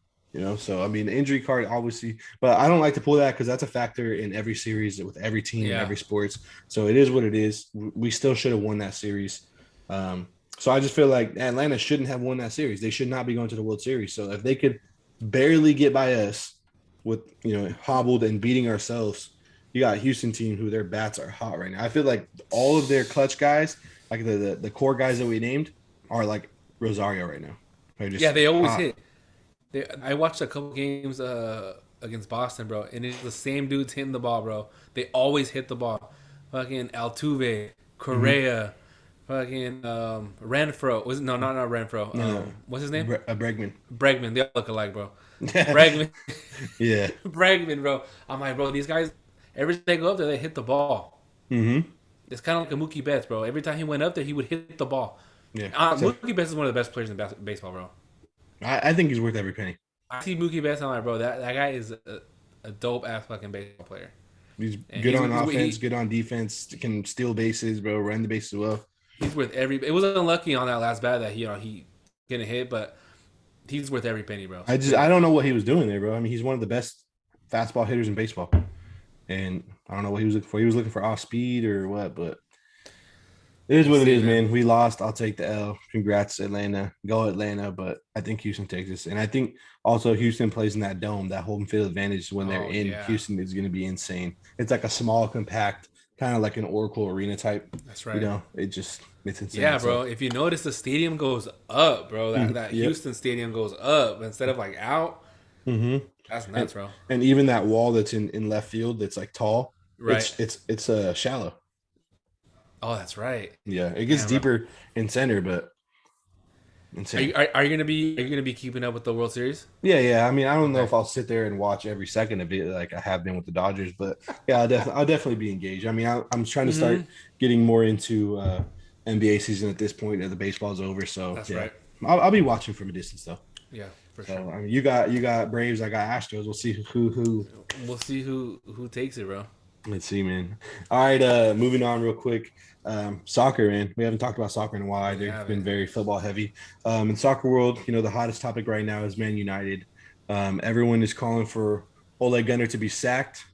So I mean, the injury card obviously, but I don't like to pull that because that's a factor in every series with every team in Yeah, every sports. So it is what it is. We still should have won that series. Um, so I just feel like Atlanta shouldn't have won that series. They should not be going to the World Series. So if they could barely get by us with hobbled and beating ourselves, you got a Houston team who their bats are hot right now. I feel like all of their clutch guys, like the core guys that we named, are like Rosario right now. They're yeah, just they always hot. hit. I watched a couple games against Boston, bro, and it's the same dudes hitting the ball, bro. They always hit the ball. Fucking Altuve, Mm-hmm. Correa, fucking Renfro. Was it, no, not Renfro. No, no, What's his name? A Bregman. Bregman. They all look alike, bro. Bregman, Yeah. Bregman, bro. I'm like, bro, these guys. Every time they go up there, they hit the ball. Mm-hmm. It's kind of like a Mookie Betts, bro. Every time he went up there, he would hit the ball. Yeah. So Mookie Betts is one of the best players in baseball, bro. I think he's worth every penny. I see Mookie Betts, I'm like, bro, that guy is a dope ass fucking baseball player. He's And good on offense, good on defense, can steal bases, bro, run the bases well. he's worth every. It was unlucky on that last bat that he didn't hit, but he's worth every penny, bro. I don't know what he was doing there, bro. I mean, he's one of the best fastball hitters in baseball. And I don't know what he was looking for. He was looking for off speed or what, but it is We'll what it see, is, man. man. We lost. I'll take the L. Congrats, Atlanta. Go Atlanta. But I think Houston takes this. And I think also Houston plays in that dome. That home field advantage when they're Oh in yeah, Houston is going to be insane. It's like a small, compact, kind of like an Oracle Arena type. that's right. It's insane. Yeah, So, bro. If you notice, the stadium goes up, bro. That yep. Houston stadium goes up instead of like out. Mm-hmm. That's And nuts, bro. and even that wall that's in left field that's like tall, Right. it's shallow. Oh, that's right. Yeah, it gets Damn, bro. deeper in center, but insane. Are you gonna be keeping up with the World Series? Yeah, yeah. I mean, I don't know Okay. if I'll sit there and watch every second of it like I have been with the Dodgers, but yeah, I'll definitely be engaged. I mean, I'm trying to start Mm-hmm. getting more into NBA season at this point that the baseball's over. So That's yeah, right. I'll be watching from a distance though. Yeah, for So sure. I mean, you got Braves, I got Astros. We'll see who. We'll see who takes it, bro. Let's see, man. All right, moving on real quick. Soccer, man. We haven't talked about soccer in a while We either. It's have been it. very football heavy. In soccer world, the hottest topic right now is Man United. Everyone is calling for Ole Gunnar to be sacked.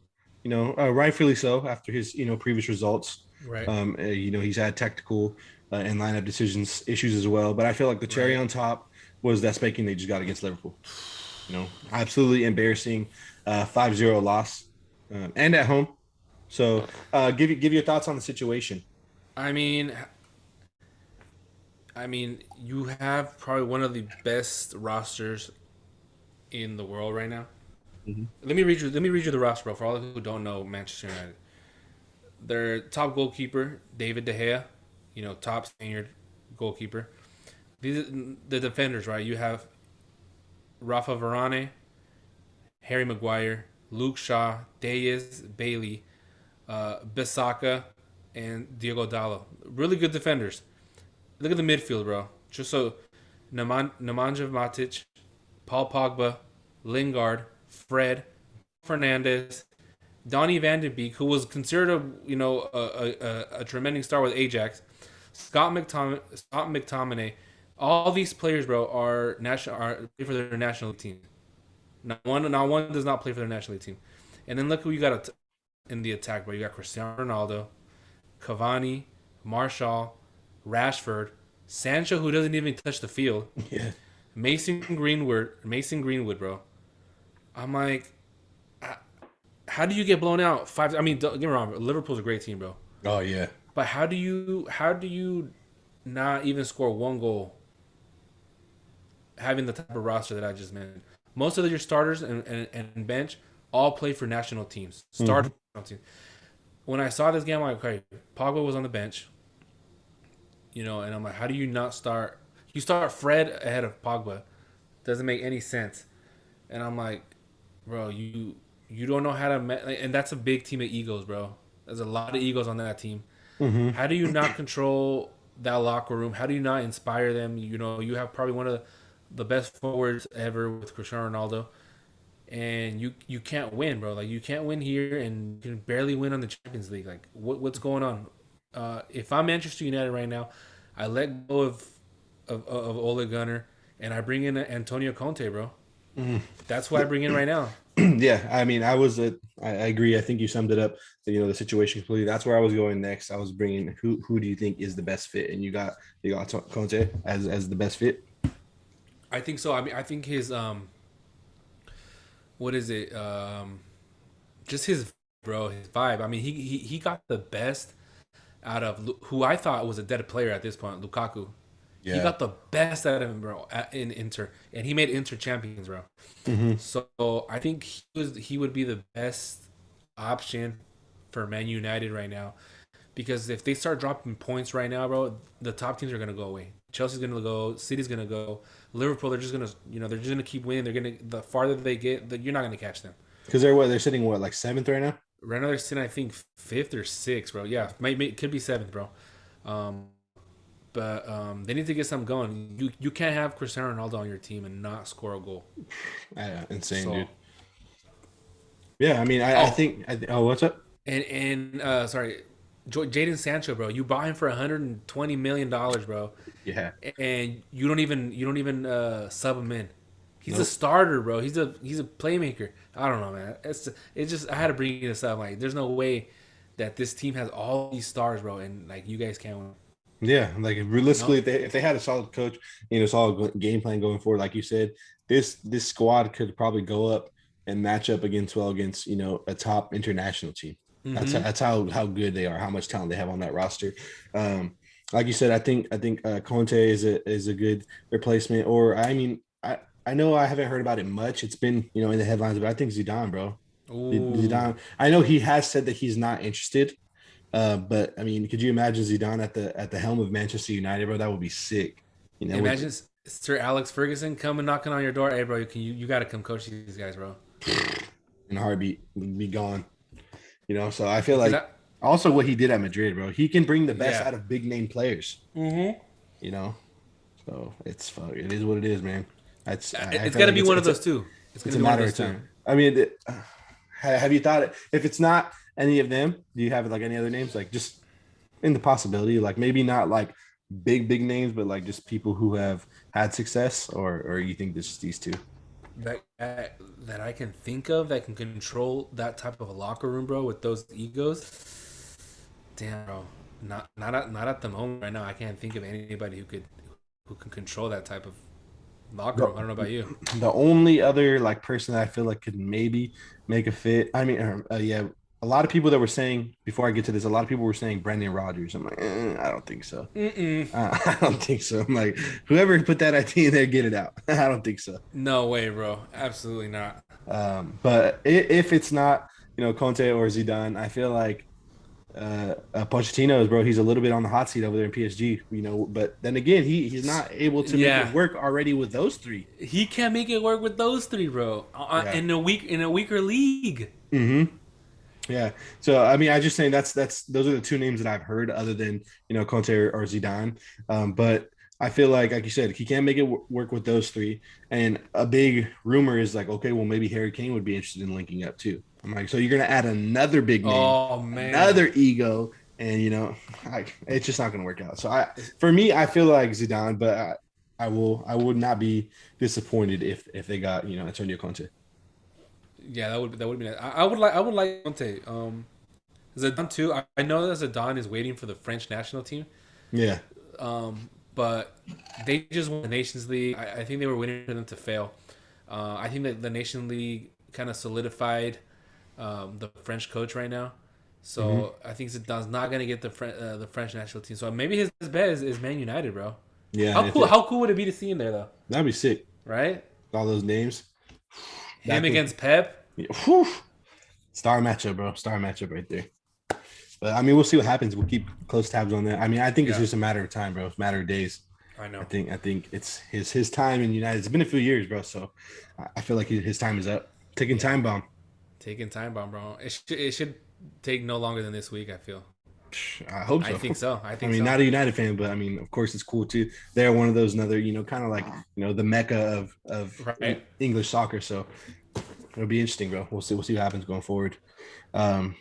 Rightfully so after his previous results. Right. He's had technical and lineup decisions issues as well. But I feel like the cherry Right. on top was that spanking they just got against Liverpool. Absolutely embarrassing 5-0 loss and at home. So, give your thoughts on the situation. I mean, you have probably one of the best rosters in the world right now. Mhm. Let me read you the roster, bro. For all who don't know Manchester United, their top goalkeeper David De Gea, top Spaniard goalkeeper. These are the defenders, right? You have Rafa Varane, Harry Maguire, Luke Shaw, Diaz, Bailey, Bissaka, and Diogo Dallo. Really good defenders. Look at the midfield, bro. Just so Nemanja Matic, Paul Pogba, Lingard, Fred, Fernandez, Donny Van de Beek, who was considered a tremendous star with Ajax, Scott McTominay. All these players, bro, are play for their national team. Not one does not play for their national team. And then look who you got in the attack, bro. You got Cristiano Ronaldo, Cavani, Marshall, Rashford, Sancho, who doesn't even touch the field, Yeah. Mason Greenwood, bro. I'm like, how do you get blown out five? I mean, don't get me wrong, Liverpool's a great team, bro. Oh yeah. But how do you not even score one goal having the type of roster that I just mentioned? Most of your starters and bench all play for national teams. Hmm. Start national teams. When I saw this game, I'm like, okay, Pogba was on the bench, and I'm like, how do you not start? You start Fred ahead of Pogba. Doesn't make any sense. And I'm like, bro, you You don't know how to, and that's a big team of egos, bro. There's a lot of egos on that team. Mm-hmm. How do you not control that locker room? How do you not inspire them? You know, you have probably one of the best forwards ever with Cristiano Ronaldo, and you can't win, bro. Like you can't win here, and you can barely win on the Champions League. Like what's going on? If I'm Manchester United right now, I let go of Ole Gunnar, and I bring in Antonio Conte, bro. Mm-hmm. That's what I bring in right now. Yeah, I mean, I agree. I think you summed it up. The situation completely. That's where I was going next. I was bringing who do you think is the best fit, and you got Conte as the best fit. I think so. I mean, I think his what is it? Just his bro, his vibe. I mean, he got the best out of who I thought was a dead player at this point, Lukaku. He Yeah. got the best out of him, bro, in Inter, and he made Inter champions, bro. Mm-hmm. So I think he would be the best option for Man United right now, because if they start dropping points right now, bro, the top teams are gonna go away. Chelsea's gonna go, City's gonna go, Liverpool. They're just gonna, they're just gonna keep winning. They're gonna the farther they get, you're not gonna catch them. Because they're sitting like seventh right now. Right now they're sitting, I think, fifth or sixth, bro. Yeah, could be seventh, bro. Um, but they need to get something going. You can't have Cristiano Ronaldo on your team and not score a goal. Insane, So dude. Yeah, I mean, I oh, think. Oh, what's up? and sorry, Jaden Sancho, bro. You bought him for 120 million dollars, bro, Yeah. and you don't even sub him in. He's a Nope. starter, bro. He's a playmaker. I don't know, man. It's just I had to bring this up. Like, there's no way that this team has all these stars, bro, and like you guys can't win. Yeah, like realistically, No, if they had a solid coach, solid game plan going forward, like you said, this squad could probably go up and match up against a top international team. mm-hmm. That's how good they are, how much talent they have on that roster. Um, like you said, I think Conte is a good replacement. Or I mean, I know I haven't heard about it much. It's been in the headlines, but I think Zidane, bro. Ooh, Zidane. I know he has said that he's not interested. But I mean, could you imagine Zidane at the helm of Manchester United, bro? That would be sick. With imagine Sir Alex Ferguson coming knocking on your door. Hey, bro, you got to come coach these guys, bro. in a heartbeat, be gone. So I feel Because like also what he did at Madrid, bro. He can bring the best yeah, out of big name players. mm-hmm. You know, so it is what it is, man. I It's feel got to like be one of those two. It's it's gonna a be one of matter those of two. time. I mean, have you thought it? If it's not any of them, do you have like any other names? Like just in the possibility, like maybe not like big names, but like just people who have had success, or you think this is these two? That I can think of that can control that type of a locker room, bro, with those egos. Damn, bro, not at the moment right now. I can't think of anybody who can control that type of locker The, room. I don't know about you. the only other like person that I feel like could maybe make a fit. I mean, yeah, a lot of people that were saying before I get to this, a lot of people were saying Brendan Rodgers. I'm like, I don't think so. Mm-mm. I don't think so. I'm like, whoever put that idea in there, get it out. I don't think so. No way, bro. Absolutely not. But if it's not, Conte or Zidane, I feel like Pochettino is, bro. He's a little bit on the hot seat over there in PSG, But then again, he's not able to make it Yeah, work already with those three. he can't make it work with those three, bro. Yeah. In a weaker league. Mm-hmm. Yeah. So I mean, I just saying that's those are the two names that I've heard, other than Conte or Zidane. But I feel like you said, he can't make it work with those three. And a big rumor is like, okay, well maybe Harry Kane would be interested in linking up too. I'm like, so you're gonna add another big name, Oh man. another ego, and it's just not gonna work out. So for me, I feel like Zidane, but I would not be disappointed if they got Antonio Conte. Yeah, that would be nice. I would like Conte. Zidane too. I know that Zidane is waiting for the French national team. Yeah. But they just won the Nations League. I think they were waiting for them to fail. I think that the Nation League kind of solidified the French coach right now. Mm-hmm. So I think Zidane's not gonna get the French national team. So maybe his bet is Man United, bro. Yeah. How cool? How cool would it be to see him there, though? That'd be sick. Right? All those names. Him That could, against Pep. yeah, whew. Star matchup, bro. Star matchup right there. But I mean, we'll see what happens. We'll keep close tabs on that. I mean, I think it's Yeah, just a matter of time, bro. It's a matter of days. I I know. think I think it's his time in United. It's been a few years, bro. So I feel like his time is up. Ticking Yeah. time bomb. Taking time bomb, bro. It should take no longer than this week. I feel. I hope I so. think so. I I think mean, so. not a United fan, but I mean, of course, it's cool too. They're one of those another, kind of like the mecca of Right. English soccer. So it'll be interesting, bro. We'll see what happens going forward. Um,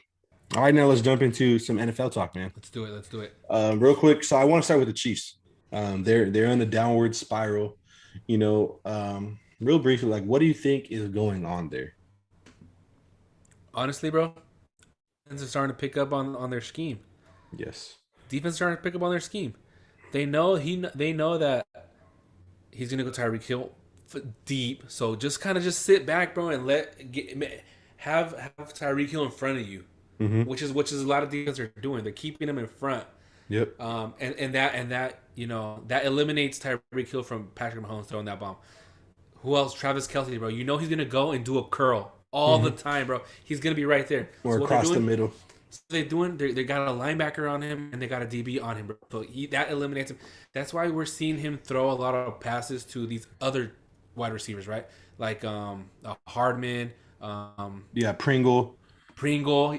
all right, now let's jump into some NFL talk, man. Let's do it. Let's do it. Real quick. So I want to start with the Chiefs. They're in a downward spiral. Real briefly, like, what do you think is going on there? Honestly, bro, defense is starting to pick up on their scheme. Yes. Defense is starting to pick up on their scheme. They know they know that he's gonna go Tyreek Hill deep. So just sit back, bro, and have Tyreek Hill in front of you, Mm-hmm. which is a lot of defense are doing. They're keeping him in front. Yep. And that that eliminates Tyreek Hill from Patrick Mahomes throwing that bomb. Who else? Travis Kelce, bro. You know he's gonna go and do a curl all the Mm-hmm. time, bro. He's gonna be right there. Or So what they're across the doing, middle. they got a linebacker on him and they got a DB on him, bro. So that eliminates him. That's why we're seeing him throw a lot of passes to these other wide receivers, right? Like Hardman, Yeah, Pringle. Pringle.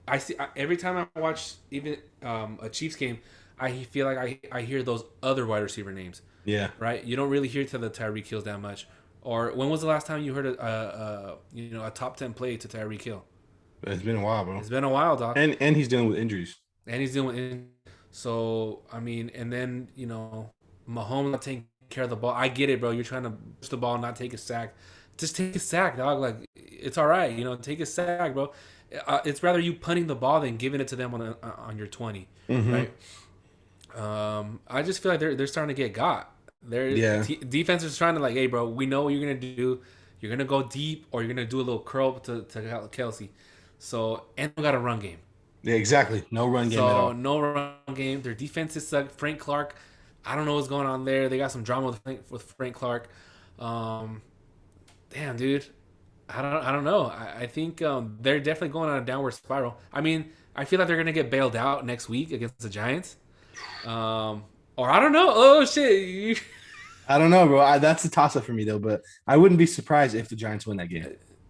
I see every time I watch even a Chiefs game, I feel like I hear those other wide receiver names, Yeah. right? You don't really hear to the Tyreek Hills that much. Or when was the last time you heard a top 10 play to Tyreek Hill? It's been a while, bro. It's been a while, doc. And he's dealing with injuries. And he's doing so. I mean, and then Mahomes not taking care of the ball. I get it, bro. You're trying to push the ball, not take a sack. Just take a sack, dog. Like it's all right, take a sack, bro. It's rather you punting the ball than giving it to them on your 20, Mm-hmm. right? I just feel like they're starting to get got. Their Yeah. defense is trying to like, hey, bro, we know what you're gonna do. You're gonna go deep, or you're gonna do a little curl to Kelsey. So and we got a run game. Yeah, exactly. No run game at So all. no run game. Their defenses suck. Frank Clark, I don't know what's going on there. They got some drama with Frank Clark. Damn, dude. I don't know. I think they're definitely going on a downward spiral. I mean, I feel like they're gonna get bailed out next week against the Giants. Or I don't know. Oh shit. I don't know, bro. That's a toss up for me though, but I wouldn't be surprised if the Giants win that game.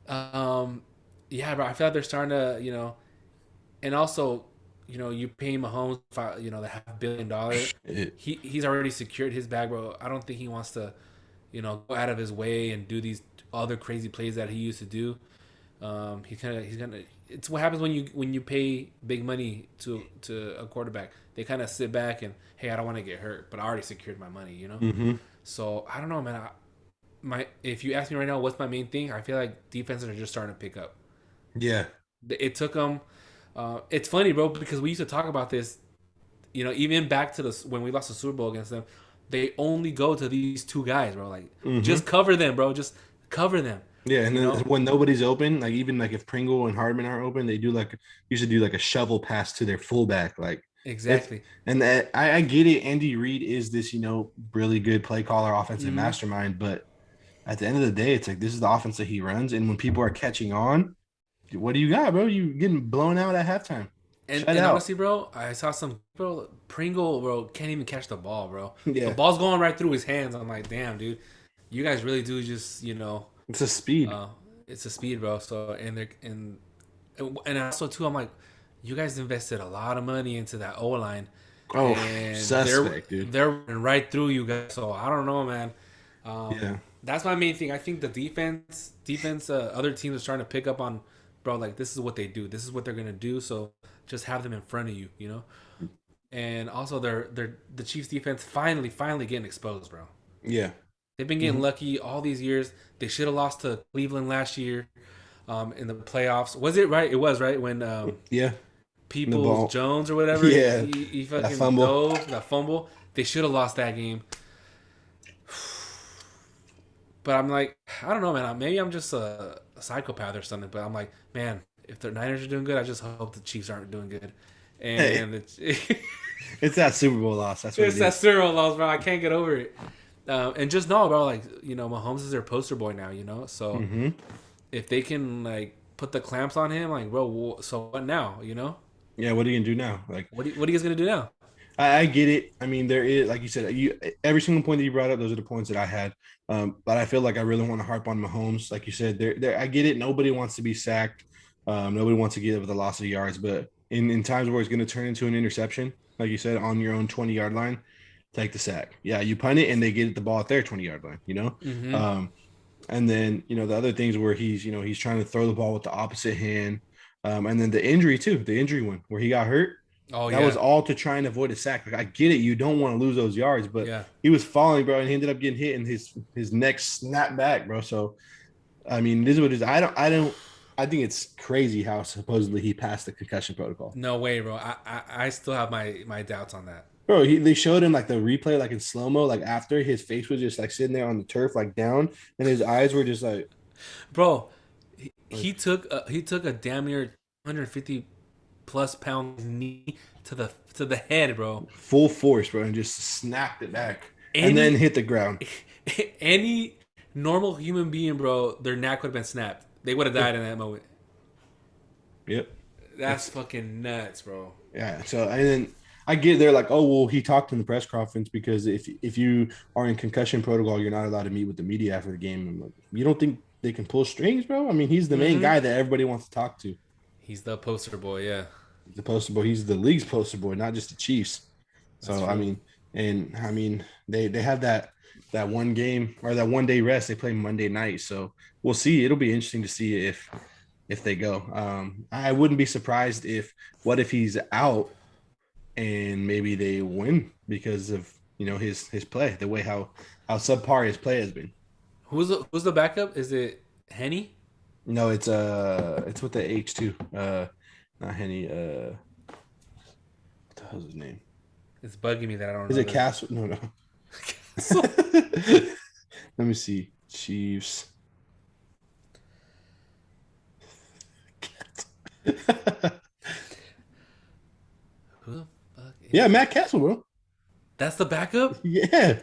um, yeah, bro. I feel like they're starting to, and also, you pay Mahomes, the $500 million. He's already secured his bag, bro. I don't think he wants to, go out of his way and do these other crazy plays that he used to do. He's gonna. It's what happens when you pay big money to a quarterback. They kind of sit back and, hey, I don't want to get hurt, but I already secured my money. Mm-hmm. So I don't know, man. If you ask me right now, what's my main thing? I feel like defenses are just starting to pick up. Yeah. It took them. It's funny, bro, because we used to talk about this. Even back to when we lost the Super Bowl against them, they only go to these two guys, bro. Like, just cover them, bro. Just cover them. Yeah, and then when nobody's open, like even like if Pringle and Hardman are open, they usually do like a shovel pass to their fullback, like Exactly. and I get it. Andy Reid is this really good play caller, offensive mastermind, but at the end of the day, it's like this is the offense that he runs, and when people are catching on, what do you got, bro? You getting blown out at halftime. And Shut out. honestly, bro, I saw some Pringle, bro, can't even catch the ball, bro. Yeah, The ball's going right through his hands. I'm like, damn, dude, you guys really do just, it's a speed. it's a speed, bro. So and also too, I'm like, you guys invested a lot of money into that O line, Oh, and suspect, dude. they're running right through you guys. So I don't know, man. Yeah. That's my main thing. I think the defense, other teams are starting to pick up on, bro. Like this is what they do. This is what they're gonna do. So just have them in front of you. And also, the Chiefs defense finally getting exposed, bro. Yeah. They've been getting lucky all these years. They should have lost to Cleveland last year, in the playoffs. Was it right? It was right when Yeah. Peoples Jones or whatever. Yeah. He fucking fumble. dove that fumble. They should have lost that game. But I'm like, I don't know, man. Maybe I'm just a psychopath or something. But I'm like, man, if the Niners are doing good, I just hope the Chiefs aren't doing good. And It's that Super Bowl loss. That's what it's it that is. Super Bowl loss, bro. I can't get over it. And just know, bro, like, Mahomes is their poster boy now, So Mm-hmm. if they can, like, put the clamps on him, like, bro, so what now, Yeah. What are you gonna do now? Like, What are you guys going to do now? I get it. I mean, there is, like you said, every single point that you brought up, those are the points that I had. But I feel like I really want to harp on Mahomes. Like you said, there. I get it. Nobody wants to be sacked. Nobody wants to give up the loss of yards, but in times where it's going to turn into an interception, like you said, on your own 20-yard line, take the sack. Yeah, you punt it and they get the ball at their 20-yard line, you know? Mm-hmm. Um, and then, the other things where he's trying to throw the ball with the opposite hand. And then the injury too, the injury one where he got hurt. Oh That was yeah, all to try and avoid a sack. Like I get it, you don't want to lose those yards, but yeah. he was falling, bro, and he ended up getting hit and his neck snapped back, bro. So I mean, this is what it is. I think it's crazy how supposedly he passed the concussion protocol. No way, bro. I still have my doubts on that, Bro, they showed him like the replay, like in slow mo, like after his face was just like sitting there on the turf, like down, and his eyes were just bro. He, like he took a damn near 150 plus pound knee to the head, bro. full force, bro, and just snapped it back, and then Any hit the ground. any normal human being, bro, their neck would have been snapped. They would have died in that moment. Yep. That's fucking nuts, bro. Yeah. So and then I get there like, oh well, he talked in the press conference because if you are in concussion protocol, you're not allowed to meet with the media after the game. I'm like, you don't think they can pull strings, bro? I mean, he's the main Mm-hmm. guy that everybody wants to talk to. He's the poster boy, yeah. He's the poster boy. He's the league's poster boy, not just the Chiefs. That's So true. I mean, they have that one game or that 1 day rest. They play Monday night, so we'll see. It'll be interesting to see if they go. I wouldn't be surprised if what if he's out and maybe they win because of his play, the way how subpar his play has been. Who's the backup? Is it Henny? No, it's with the H too. Not Henny. What the hell's his name? It's bugging me that I don't Is know it this. Castle? No, no. So, Let me see. Chiefs. who the fuck Yeah, is? Matt Castle, bro. That's the backup. Yeah.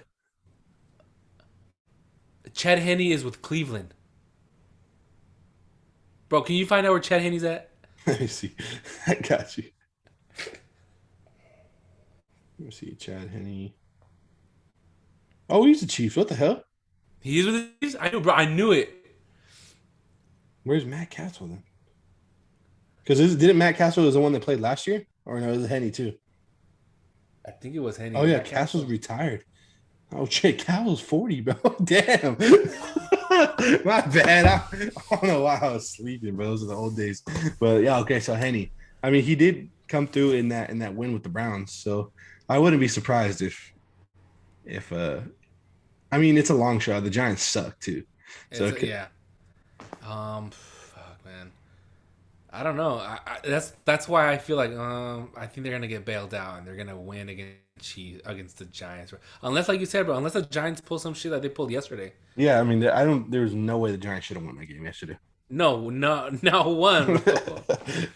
Chad Henne is with Cleveland, bro. Can you find out where Chad Henne's at? Let me see. I got you. Let me see. Chad Henne. Oh, he's the Chiefs. What the hell? He is with the Chiefs? I knew, bro. I knew it. Where's Matt Castle then? Because didn't Matt Castle was the one that played last year? Or no, it was Henne too. I think it was Henne. Oh yeah, Matt Castle's Castle. retired. Oh shit, Castle's 40, bro. Damn. My bad. I don't know why I was sleeping, bro. Those are the old days. But yeah, okay. So Henne. I mean, he did come through in that win with the Browns. So I wouldn't be surprised if I mean it's a long shot. The Giants suck too. So it could, Yeah. Fuck, man. I don't know. That's why I feel like I think they're gonna get bailed out and they're gonna win against the Giants. Unless, like you said, bro, unless the Giants pull some shit that they pulled yesterday. yeah, I mean, I don't. There's no way the Giants should have won that game yesterday. No, not one, bro.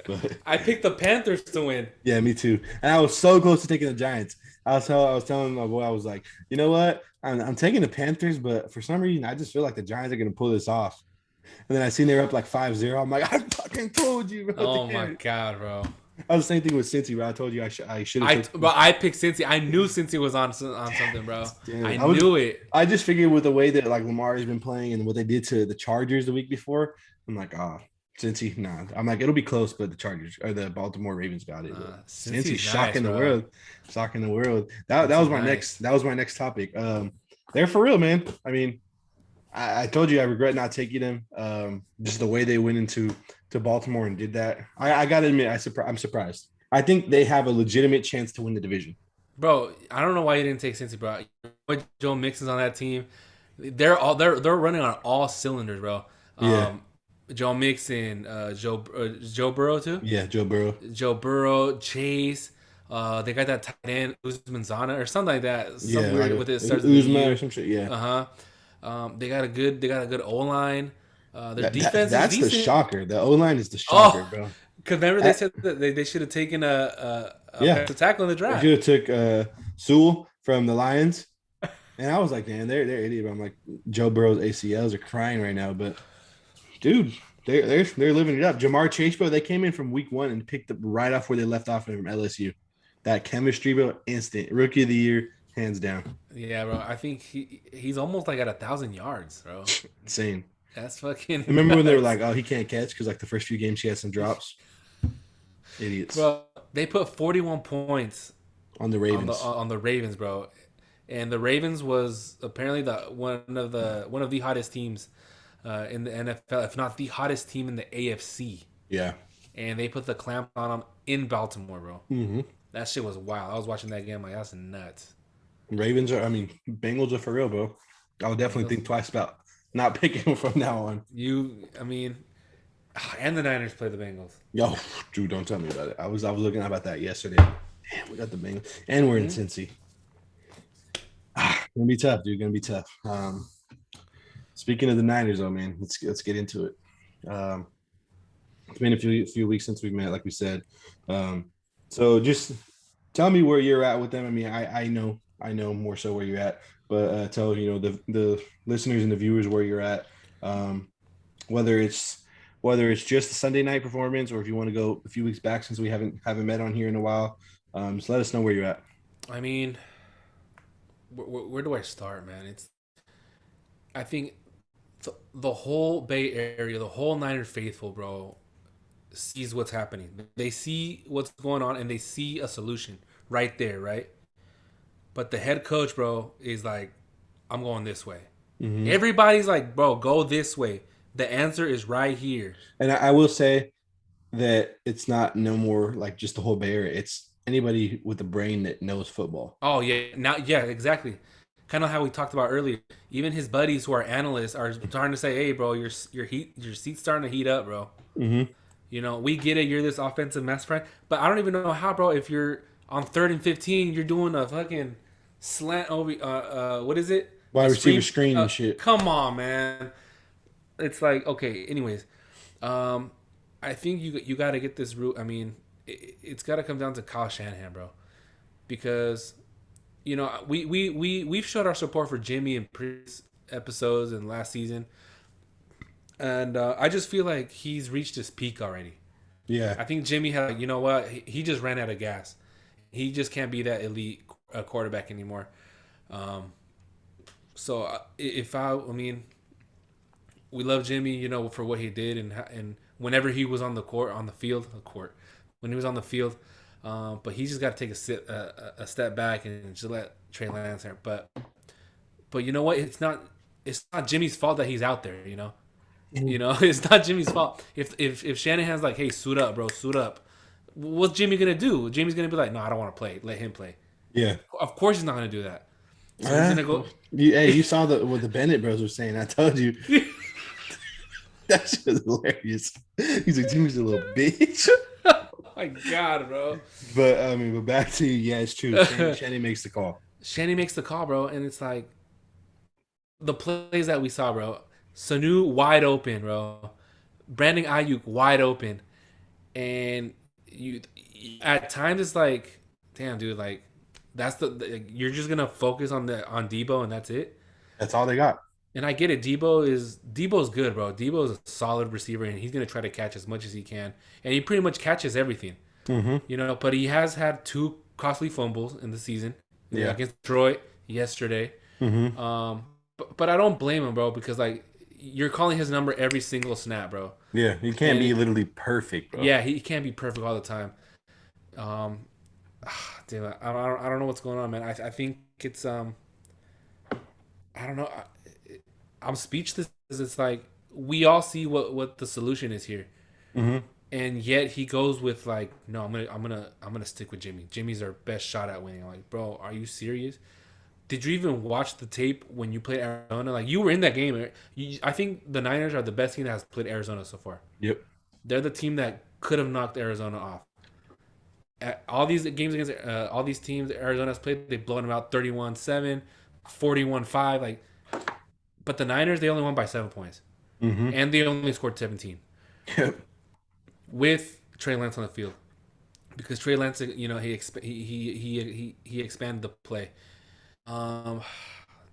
But I picked the Panthers to win. yeah, me too. And I was so close to taking the Giants. I was telling my boy, I was like, you know what? I'm taking the Panthers, but for some reason, I just feel like the Giants are gonna pull this off. And then I seen they were up like 5-0. I'm like, I fucking told you, bro. Oh my Damn. god, bro. I was the same thing with Cincy, bro. I told you I should have taken. Bro, I picked Cincy. I knew Cincy was on something, bro. Damn I it. knew it. I just figured with the way that like Lamar has been playing and what they did to the Chargers the week before, I'm like, Cincy, nah. I'm like, it'll be close, but the Chargers or the Baltimore Ravens got it. But Cincy Cincy's nice, shocking the bro. world, shocking the world. That Cincy's was my nice. next topic. They're for real, man. I mean, I told you I regret not taking them. Just the way they went to Baltimore and did that. I gotta admit, I'm surprised. I think they have a legitimate chance to win the division. Bro, I don't know why you didn't take Cincy, bro. Joe Mixon's on that team. They're running on all cylinders, bro. Yeah, Joe Mixon, Joe Burrow too. yeah, Joe Burrow. Joe Burrow, Chase. They got that tight end Usman Zana or something like that. Yeah, Some like weird with it starts of the Uzma or year. some shit. Yeah, They got a good O line. Their defense is that's the decent. shocker. The O line is the shocker, Oh, bro. because remember they That- said that they should have taken a yeah, offensive tackle in the they draft. should have took Sewell from the Lions, and I was like, man, they're idiot. But I'm like, Joe Burrow's ACLs are crying right now, but dude, they're living it up. Jamar Chase, bro, they came in from week one and picked up right off where they left off from LSU. That chemistry, bro, instant rookie of the year, hands down, Yeah, bro. I think he's almost like at 1,000 yards, bro. insane. That's fucking Remember when they were nuts, like, "Oh, he can't catch" because like the first few games he had some drops. Idiots bro. They put 41 points on the Ravens. on the Ravens, bro. And the Ravens was apparently one of the hottest teams in the NFL, if not the hottest team in the AFC. Yeah. And they put the clamp on them in Baltimore, bro. Mm-hmm. That shit was wild. I was watching that game like that's nuts. Ravens are. I mean, Bengals are for real, bro. I would definitely Bengals, think twice about not picking them from now on. I mean, and the Niners play the Bengals. Yo, Drew, don't tell me about it. I was looking about that yesterday. Damn, we got the Bengals, and we're in Mm-hmm. Cincy. Gonna be tough, dude. Gonna be tough. Speaking of the Niners, though, man, let's get into it. Um, it's been a few weeks since we met, like we said. Um, so just tell me where you're at with them. I mean, I know more so where you're at, but tell the listeners and the viewers where you're at. Um, whether it's just the Sunday night performance, or if you want to go a few weeks back since we haven't met on here in a while. Just let us know where you're at. I mean, where do I start, man? I think the whole Bay Area, the whole Niner faithful, bro, sees what's happening. They see what's going on and they see a solution right there, right? But the head coach, bro, is like, I'm going this way. Mm-hmm. Everybody's like, bro, go this way. The answer is right here. And I will say that it's not no more like just the whole Bay Area. It's anybody with a brain that knows football. Oh yeah, now yeah, exactly. Kind of how we talked about earlier. Even his buddies who are analysts are starting to say, "Hey, bro, your seat's starting to heat up, bro." Mm-hmm. We get it. You're this offensive mess friend, but I don't even know how, bro. If you're on 3rd and 15, you're doing a fucking slant over. What is it? Wide A receiver screen. screen and shit. Come on, man. It's like okay. Anyways, um, I think you got to get this route. I mean, it's got to come down to Kyle Shanahan, bro, because we've showed our support for Jimmy in previous episodes and last season, and I just feel like he's reached his peak already. Yeah. I think Jimmy had, you know what, he just ran out of gas. He just can't be that elite quarterback anymore. Um, so if I mean, we love Jimmy, for what he did and whenever he was on the court, when he was on the field. But he just got to take a step back and just let Trey Lance there. But you know what? It's not Jimmy's fault that he's out there. It's not Jimmy's fault. If Shanahan's like, hey, suit up, bro, suit up. What's Jimmy gonna do? Jimmy's gonna be like, no, I don't want to play. Let him play. Yeah. Of course he's not gonna do that. So he's gonna go. You saw what the Bennett bros were saying. I told you. That shit was hilarious. He's like, Jimmy's a little bitch. Oh my God, bro. But back to you. Yeah, it's true. Shanny makes the call. Shanny makes the call, bro, and it's like the plays that we saw, bro. Sanu wide open, bro. Brandon Ayuk wide open, and you at times it's like, damn, dude, like you're just gonna focus on Debo and that's it. That's all they got. And I get it. Debo's good, bro. Debo's a solid receiver, and he's gonna try to catch as much as he can, and he pretty much catches everything. Mm-hmm. But he has had 2 costly fumbles in the season. Yeah. Against Detroit yesterday. Mm-hmm. But I don't blame him, bro, because like you're calling his number every single snap, bro. Yeah, he can't be literally perfect, bro. Yeah, he can't be perfect all the time. Damn, I don't know what's going on, man. I think it's I don't know. I'm speechless. It's like we all see what the solution is here, Mm-hmm. and yet he goes with like, no, I'm gonna stick with Jimmy. Jimmy's our best shot at winning. I'm like, bro, are you serious? Did you even watch the tape when you played Arizona? Like you were in that game. I think the Niners are the best team that has played Arizona so far. Yep. They're the team that could have knocked Arizona off. At all these games against all these teams Arizona's played, they've blown them out 31-7, 41-5. Like, but the Niners, they only won by 7 points, Mm-hmm. and they only scored 17 Yep. with Trey Lance on the field because Trey Lance, he expanded the play. Um,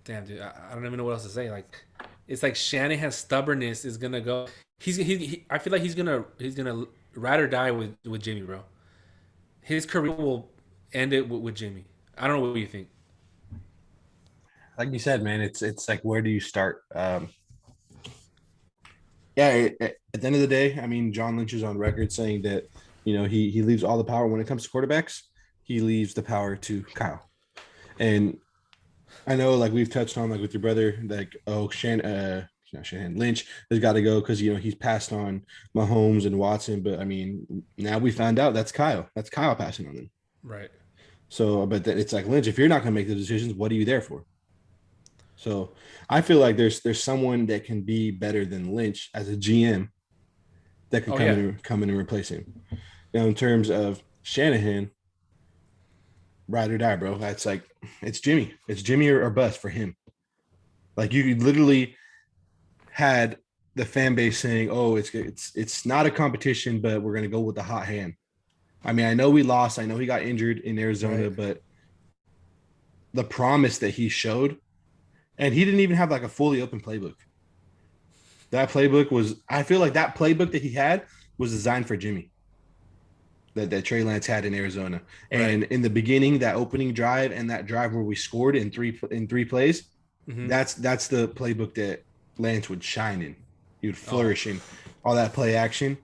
Damn, dude, I don't even know what else to say. Like, it's like Shanahan's stubbornness is gonna go. I feel like he's gonna ride or die with Jimmy, bro. His career will end it with Jimmy. I don't know what you think. Like you said, man, it's like where do you start? Yeah, at the end of the day, I mean, John Lynch is on record saying that he leaves all the power when it comes to quarterbacks. He leaves the power to Kyle. And I know, like we've touched on, like with your brother, like not Shannon Lynch has got to go because he's passed on Mahomes and Watson. But I mean, now we found out that's Kyle. That's Kyle passing on them. Right. So, but it's like Lynch. If you're not going to make the decisions, what are you there for? So, I feel like there's someone that can be better than Lynch as a GM that could Oh yeah. come in and replace him. Now, in terms of Shanahan, ride or die, bro. That's like it's Jimmy. It's Jimmy or bust for him. Like you literally had the fan base saying, "Oh, it's not a competition, but we're gonna go with the hot hand." I mean, I know we lost. I know he got injured in Arizona, Right. but the promise that he showed, and he didn't even have like a fully open playbook. That playbook was, I feel like that playbook that he had was designed for Jimmy. That Trey Lance had in Arizona, Right. and in the beginning, that opening drive and that drive where we scored in three plays, Mm-hmm. that's the playbook that Lance would shine in. He would Oh, flourish in all that play action.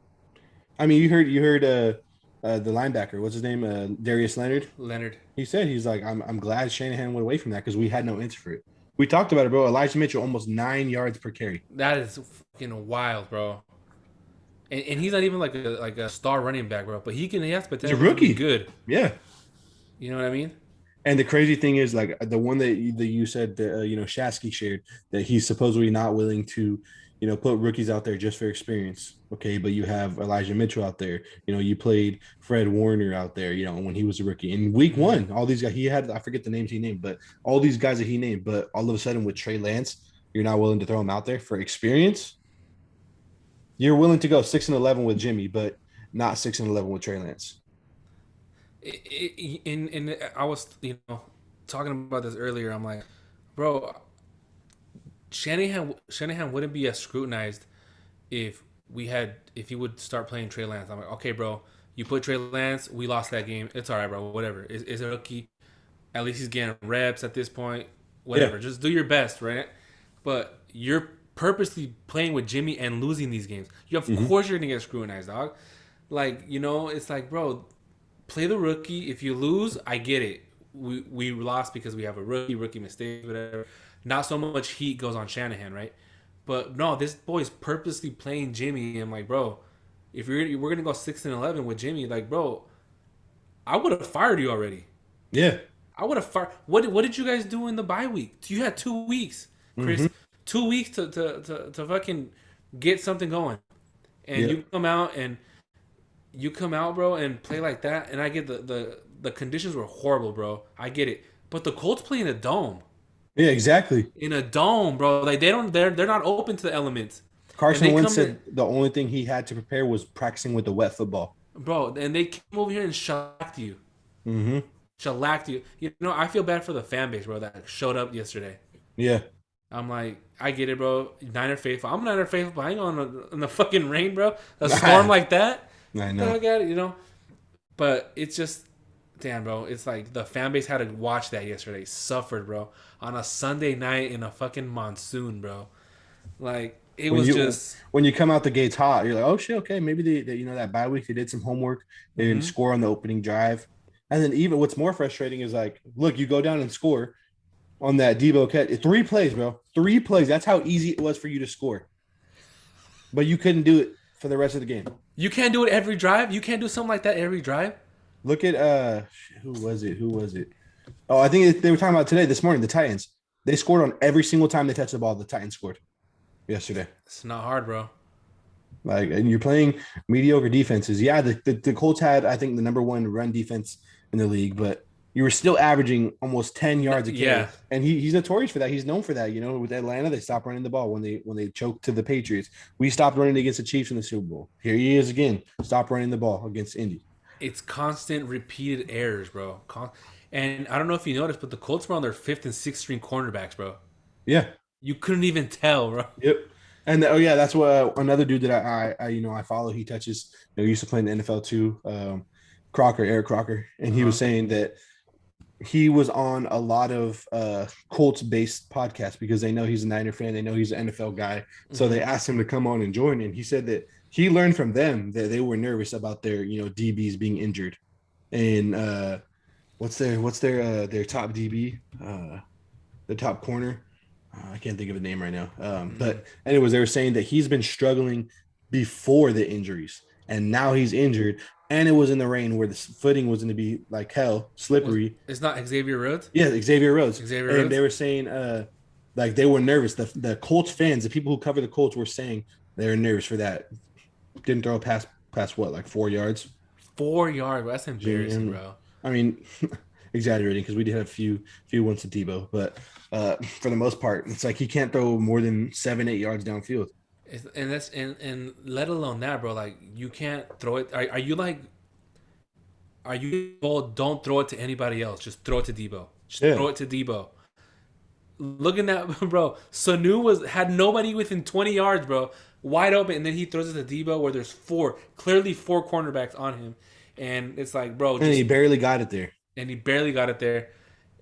I mean, you heard the linebacker. What's his name? Darius Leonard. Leonard. He said he's like, I'm glad Shanahan went away from that because we had no answer for it. We talked about it, bro. Elijah Mitchell almost 9 yards per carry. That is fucking wild, bro. And he's not even like a star running back, bro. But he has He's a potential to be rookie. good. Yeah. You know what I mean? And the crazy thing is, like the one that you said that Shasky shared that he's supposedly not willing to, put rookies out there just for experience. Okay, but you have Elijah Mitchell out there. You played Fred Warner out there. When he was a rookie in Week Mm-hmm. One, all these guys he had. I forget the names he named, but all these guys that he named. But all of a sudden, with Trey Lance, you're not willing to throw him out there for experience. You're willing to go 6-11 with Jimmy, but not 6-11 with Trey Lance. And I was talking about this earlier. I'm like, bro, Shanahan wouldn't be as scrutinized if he would start playing Trey Lance. I'm like, okay, bro, you put Trey Lance, we lost that game. It's all right, bro. Whatever. Is a rookie. At least he's getting reps at this point. Yeah. Whatever. Just do your best, right? But you're purposely playing with Jimmy and losing these games. You of Mm-hmm. course you're gonna get scrutinized, dog. Like it's like, bro, play the rookie. If you lose, I get it. We lost because we have a rookie mistake, whatever. Not so much heat goes on Shanahan, right? But no, this boy's purposely playing Jimmy. I'm like, bro, if we're gonna go 6-11 with Jimmy, like, bro, I would have fired you already. Yeah. I would have fired. What did you guys do in the bye week? You had 2 weeks, Mm-hmm. Chris. 2 weeks to fucking get something going, and Yeah. you come out, bro, and play like that. And I get the conditions were horrible, bro. I get it, but the Colts play in a dome, Yeah. Exactly. bro. Like they're not open to the elements, and Carson they Wentz come in, said the only thing he had to prepare was practicing with the wet football. bro, and they came over here and shellacked you, Mm-hmm. shellacked you. I feel bad for the fan base, bro, that showed up yesterday. Yeah. I'm like, I get it, bro. Niner faithful. I'm Niner faithful, but I ain't going in the fucking rain, bro. A storm I like that. Get the know. heck out, But it's just, damn, bro. It's like the fan base had to watch that yesterday. Suffered, bro, on a Sunday night in a fucking monsoon, bro. Like it When was you just, when you come out the gates hot, you're like, oh shit, okay, maybe that bye week they did some homework, they didn't mm-hmm. score on the opening drive, and then even what's more frustrating is like, look, you go down and score on that Debo catch, 3 plays, bro, 3 plays. That's how easy it was for you to score, but you couldn't do it for the rest of the game. You can't do it every drive. You can't do something like that every drive. Look at who was it? Who was it? Oh, I think they were talking about this morning, the Titans. They scored on every single time they touched the ball. The Titans scored yesterday. It's not hard, bro. Like, and you're playing mediocre defenses. Yeah, the Colts had, I think, the number one run defense in the league, but you were still averaging almost 10 yards a carry. Yeah, And he's notorious for that. He's known for that. With Atlanta, they stopped running the ball when they choked to the Patriots. We stopped running against the Chiefs in the Super Bowl. Here he is again. Stop running the ball against Indy. it's constant repeated errors, bro. And I don't know if you noticed, but the Colts were on their fifth and sixth string cornerbacks, bro. Yeah. You couldn't even tell, bro. Yep. And oh yeah, that's what another dude that I follow. He touches. He used to play in the NFL too. Eric Crocker, and he was Uh-huh. saying that he was on a lot of Colts based podcasts because they know he's a Niner fan. They know he's an NFL guy. So they Mm-hmm. asked him to come on and join. And he said that he learned from them that they were nervous about their, DBs being injured. And what's their top DB? The top corner. I can't think of a name right now. Mm-hmm. But anyways, they were saying that he's been struggling before the injuries, and now he's injured, and it was in the rain where the footing was going to be like hell, slippery. It's not Xavier Rhodes. Yeah, Xavier Rhodes, Xavier and they Rhodes. were saying, like they were nervous. The Colts fans, the people who cover the Colts, were saying they were nervous for that. Didn't throw a pass past what, like 4 yards. 4 yards. That's Jimmy, embarrassing, bro. I mean, exaggerating because we did have few ones to Debo, but for the most part, it's like he can't throw more than 7-8 yards downfield. And that's and let alone that, bro. Like you can't throw it. Are you like? Are you? Well, don't throw it to anybody else. Just throw it to Debo. Just Yeah, throw it to Debo. Looking at bro, Sanu had nobody within 20 yards, bro, wide open, and then he throws it to Debo where there's clearly four cornerbacks on him, and it's like, bro, and he just barely got it there. and he barely got it there,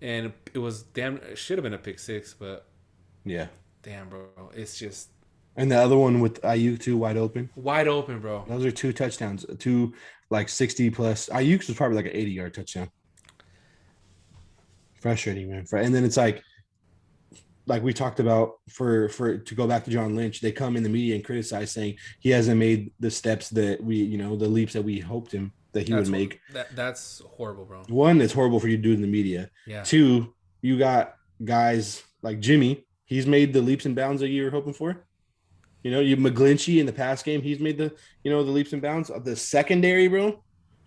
and it was damn, it should have been a pick six, but Yeah, damn, bro, it's just and the other one with Ayuk too wide open. wide open, bro. Those are two touchdowns, two like 60 plus. Ayuk's was probably like an 80-yard touchdown. Frustrating, man. And then it's like we talked about for to go back to John Lynch, they come in the media and criticize saying he hasn't made the steps that the leaps that we hoped him that he would That's make. that's horrible, bro. One, it's horrible for you to do in the media. Yeah, Two, you got guys like Jimmy. He's made the leaps and bounds that you were hoping for. You McGlinchey in the pass game. He's made the leaps and bounds of the secondary, bro.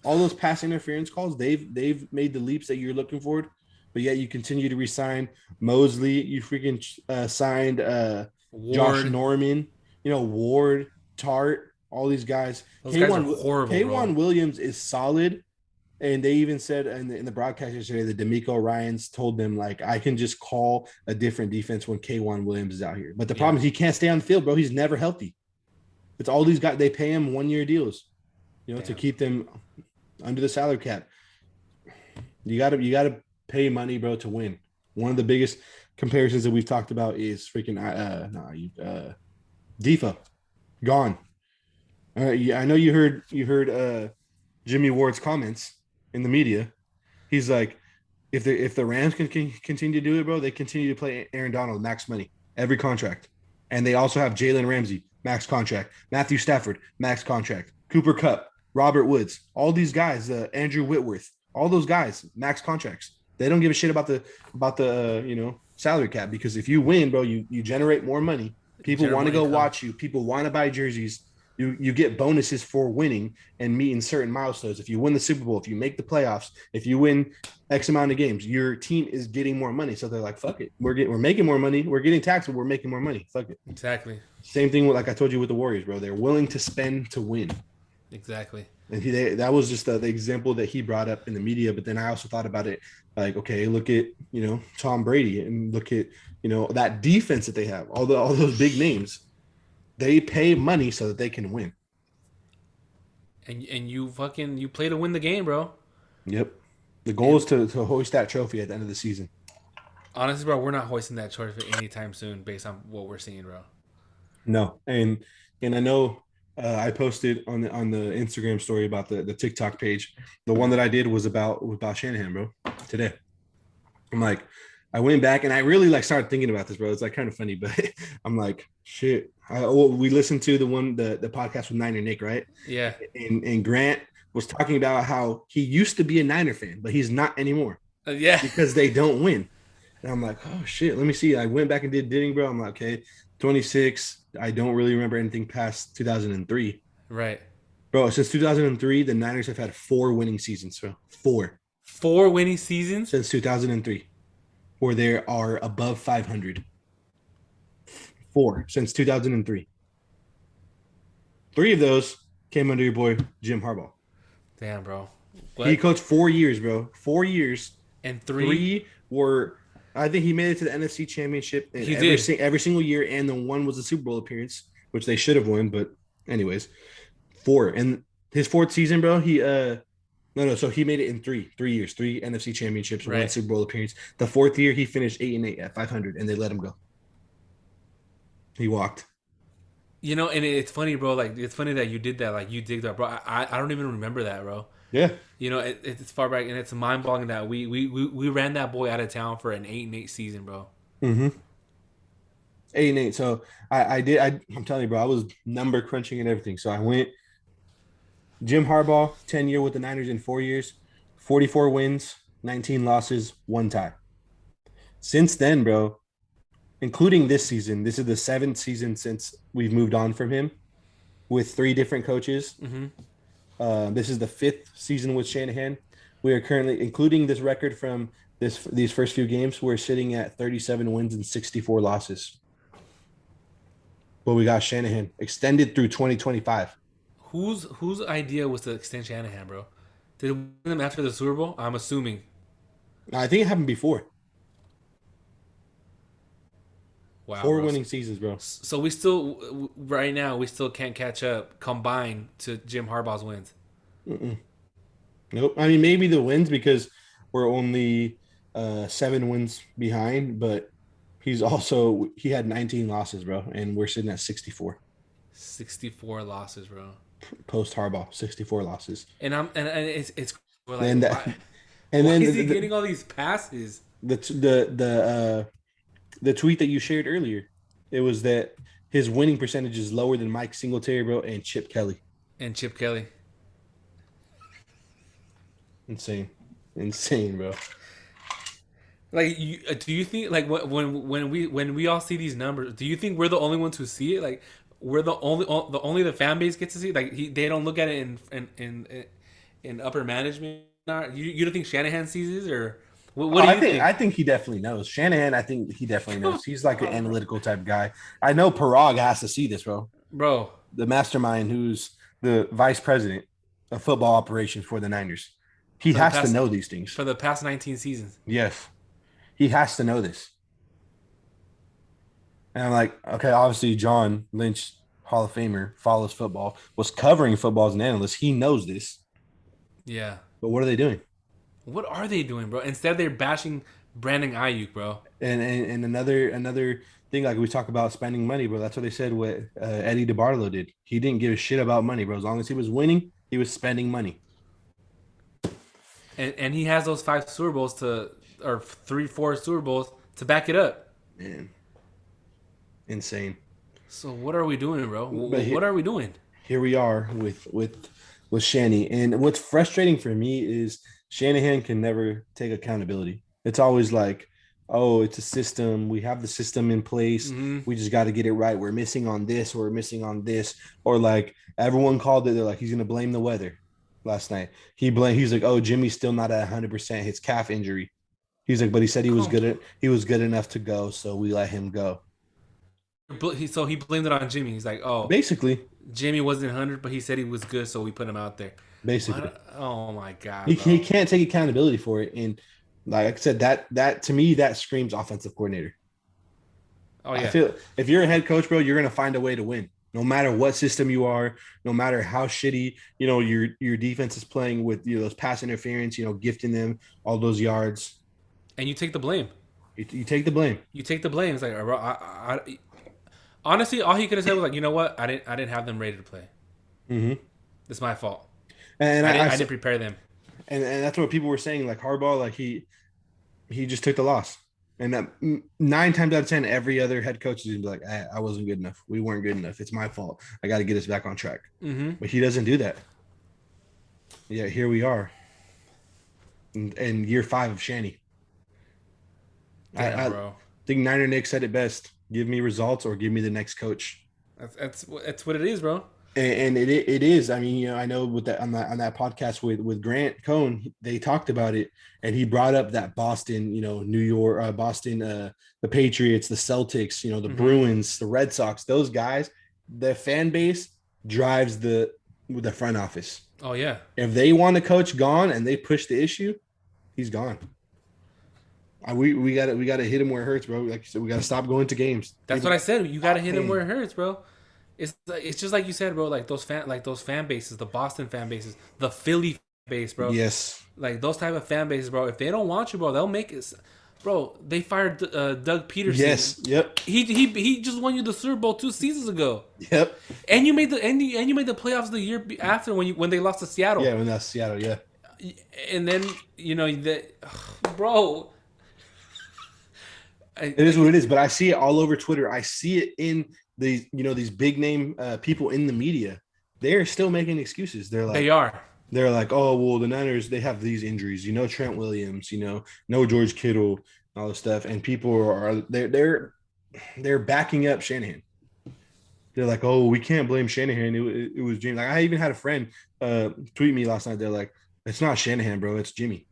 All those pass interference calls, they've made the leaps that you're looking for. But yet you continue to resign Mosley. You freaking signed Josh Ward. Norman. Ward, Tart, all these guys. Those guys are horrible, bro. Kwan Williams is solid, and they even said in the broadcast yesterday that D'Amico Ryans told them, like, I can just call a different defense when Kwan Williams is out here. But the Yeah, problem is he can't stay on the field, bro. He's never healthy. It's all these guys. They pay him 1-year deals, to damn. keep them under the salary cap. You gotta pay money, bro, to win. One of the biggest comparisons that we've talked about is freaking Defa gone. Yeah, I know you heard Jimmy Ward's comments in the media. He's like, if the Rams can continue to do it, bro, they continue to play Aaron Donald max money every contract, and they also have Jalen Ramsey max contract, Matthew Stafford max contract, Cooper Kupp, Robert Woods, all these guys, Andrew Whitworth, all those guys max contracts. They don't give a shit about the salary cap because if you win, bro, you generate more money. People want to General go income. watch you. People want to buy jerseys. You get bonuses for winning and meeting certain milestones. If you win the Super Bowl, if you make the playoffs, if you win X amount of games, your team is getting more money. So they're like, fuck it. We're making more money. We're getting taxed, but we're making more money. Fuck it. Exactly. Same thing with, like I told you, with the Warriors, bro. They're willing to spend to win. Exactly. And that was just the example that he brought up in the media. But then I also thought about it like, okay, look at, Tom Brady and look at, that defense that they have, all those big names. They pay money so that they can win. And you play to win the game, bro. Yep. The goal is to hoist that trophy at the end of the season. Honestly, bro, we're not hoisting that trophy anytime soon based on what we're seeing, bro. No. And I know I posted on the Instagram story about the TikTok page. The one that I did was about Shanahan, bro, today. I'm like, I went back and I really started thinking about this, bro. It's kind of funny, but I'm like, shit. We listened to the podcast with Niner Nick, right? Yeah. And Grant was talking about how he used to be a Niner fan, but he's not anymore Yeah. because they don't win. And I'm like, oh shit, let me see. I went back and did digging, bro. I'm like, okay, 26. I don't really remember anything past 2003. Right. Bro, since 2003, the Niners have had 4 winning seasons, bro. 4 4 winning seasons. since 2003, where they are above 500. 4 since 2003. 3 of those came under your boy Jim Harbaugh. Damn, bro. What? He coached 4 years, bro. 4 years. And 3 were. I think he made it to the NFC Championship every single year, and the one was the Super Bowl appearance, which they should have won. But anyways, 4. And his 4th season, bro, he No, no. So he made it in three years, three NFC championships, one Right. Super Bowl appearance. The fourth year, he finished 8-8 at 500, and they let him go. He walked. You know, and it's funny, bro. Like it's funny that you did that. Like you did that, bro. I don't even remember that, bro. Yeah. You know, it's far back, and it's mind boggling that we ran that boy out of town for an 8-8 season, bro. Mm-hmm. 8-8. So I did. I'm telling you, bro. I was number crunching and everything. So I went Jim Harbaugh, 10-year with the Niners in 4 years, 44 wins, 19 losses, one tie. Since then, bro, including this season, this is the seventh season since we've moved on from him with three different coaches. Mm-hmm. This is the fifth season with Shanahan. We are currently, including this record from these first few games, we're sitting at 37 wins and 64 losses. But we got Shanahan extended through 2025. Whose idea was to extend Shanahan, bro? Did it win them after the Super Bowl? I'm assuming. I think it happened before. Wow, Four bro. winning seasons, bro. So we still right now we still can't catch up combined to Jim Harbaugh's wins. Mm-mm. Nope. I mean, maybe the wins because we're only 7 wins behind, but he had 19 losses, bro, and we're sitting at 64 64 losses, bro. post Harbaugh, 64 losses, And it's we're like and that, why and why then is he getting all these passes? the tweet that you shared earlier, it was that his winning percentage is lower than Mike Singletary, bro, and Chip Kelly. And Chip Kelly. Insane, insane, bro. Like, do you think like when we all see these numbers, do you think we're the only ones who see it? Like, we're the only the fan base gets to see it? Like they don't look at it in upper management. Not you don't think Shanahan sees this or Oh, what do you think? I think he definitely knows. Shanahan, I think he definitely Come knows. He's like an on, bro. analytical type guy. I know Parag has to see this, bro. Bro, The mastermind who's the vice president of football operations for the Niners. He for the has to past know these things. for the past 19 seasons. Yes. He has to know this. And I'm like, okay, obviously John Lynch, Hall of Famer, follows football, was covering football as an analyst. He knows this. Yeah. But what are they doing? What are they doing, bro? Instead, they're bashing Brandon Ayuk, bro. And another thing, like we talk about spending money, bro. That's what they said what Eddie DeBartolo did. He didn't give a shit about money, bro. As long as he was winning, he was spending money. And he has those 5 Super Bowls to or 3, 4 Super Bowls to back it up. Man, insane. So what are we doing, bro? But What are we doing? here we are with Shanny. And what's frustrating for me is Shanahan can never take accountability. It's always like, oh, it's a system. We have the system in place. Mm-hmm. We just got to get it right. We're missing on this, or we're missing on this. Or like everyone called it, they're like, he's gonna blame the weather last night. He's like, oh, Jimmy's still not at 100%, his calf injury. He's like, but he said Come he was good enough to go, so we let him go. So he blamed it on Jimmy. He's like, "Oh, Basically, Jimmy wasn't 100, but he said he was good, so we put him out there." basically. What? Oh my god, He bro. can't take accountability for it. And like I said, that to me, that screams offensive coordinator. Oh I yeah. feel if you're a head coach, bro, you're gonna find a way to win. No matter what system you are, no matter how shitty, your defense is playing with those pass interference, gifting them all those yards. And you take the blame. You take the blame. You take the blame. It's like, bro, honestly, all he could have said was like, you know what? I didn't have them ready to play. Mm-hmm. It's my fault. And I didn't prepare them. and that's what people were saying. Like Harbaugh, like he just took the loss. And that 9 times out of 10, every other head coach is gonna be like, I wasn't good enough. We weren't good enough. It's my fault. I got to get us back on track. Mm-hmm. But he doesn't do that. Yeah, here we are, in year 5 of Shanny. Damn, I bro. think Niner Nick said it best: give me results or give me the next coach. That's what it is, bro. And it is. I mean, I know with that on that podcast with Grant Cohn, they talked about it, and he brought up that Boston, New York, Boston, the Patriots, the Celtics, the Mm-hmm. Bruins, the Red Sox, those guys, the fan base drives the front office. Oh yeah. If they want a coach gone and they push the issue, he's gone. We got to hit him where it hurts, bro. Like you said, we got to stop going to games. That's People what I said. You gotta stop hit him paying. where it hurts, bro. It's just like you said, bro. Like those fan bases, the Boston fan bases, the Philly base, bro. Yes. Like those type of fan bases, bro. If they don't want you, bro, they'll make it. Bro, they fired Doug Peterson. Yes. Yep. He just won you the Super Bowl 2 seasons ago, Yep. and you made the playoffs the year after when they lost to Seattle, Yeah, when that's Seattle, yeah. and then that, bro. It is what it is, but I see it all over Twitter. I see it in these big name people in the media. They're still making excuses. They are. They're like, oh well, the Niners, they have these injuries. Trent Williams. No George Kittle, all this stuff, and people are they're backing up Shanahan. They're like, oh, we can't blame Shanahan. It was Jimmy. Like I even had a friend tweet me last night. They're like, it's not Shanahan, bro. It's Jimmy.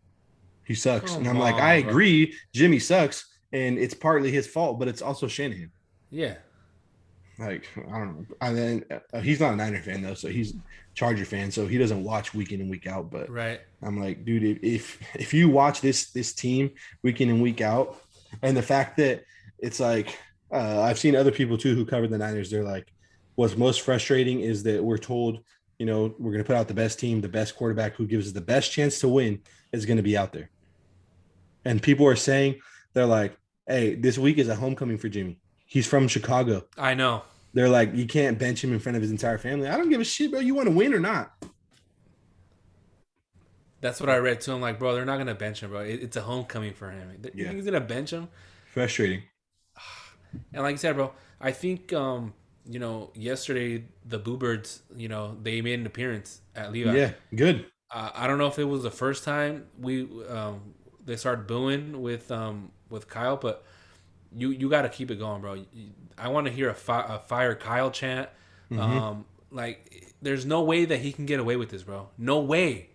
He sucks. And I'm like, I agree. Jimmy sucks. And it's partly his fault, but it's also Shanahan. Yeah. Like, I don't know. He's not a Niner fan, though. So he's Charger fan. So he doesn't watch week in and week out. But right. I'm like, dude, if you watch this team week in and week out, and the fact that it's like, I've seen other people too who cover the Niners. They're like, what's most frustrating is that we're told, we're going to put out the best team, the best quarterback who gives us the best chance to win is going to be out there. And people are saying, they're like, hey, this week is a homecoming for Jimmy. He's from Chicago. I know. They're like, you can't bench him in front of his entire family. I don't give a shit, bro. You want to win or not? That's what I read too. I'm like, bro, they're not going to bench him, bro. It's a homecoming for him. You think he's going to bench him? Frustrating. And like you said, bro, I think, yesterday the Boo Birds, they made an appearance at Levi. Yeah, good. I don't know if it was the first time they started booing with Kyle, but you got to keep it going, bro. I want to hear a fire Kyle chant. Mm-hmm. There's no way that he can get away with this, bro. No way.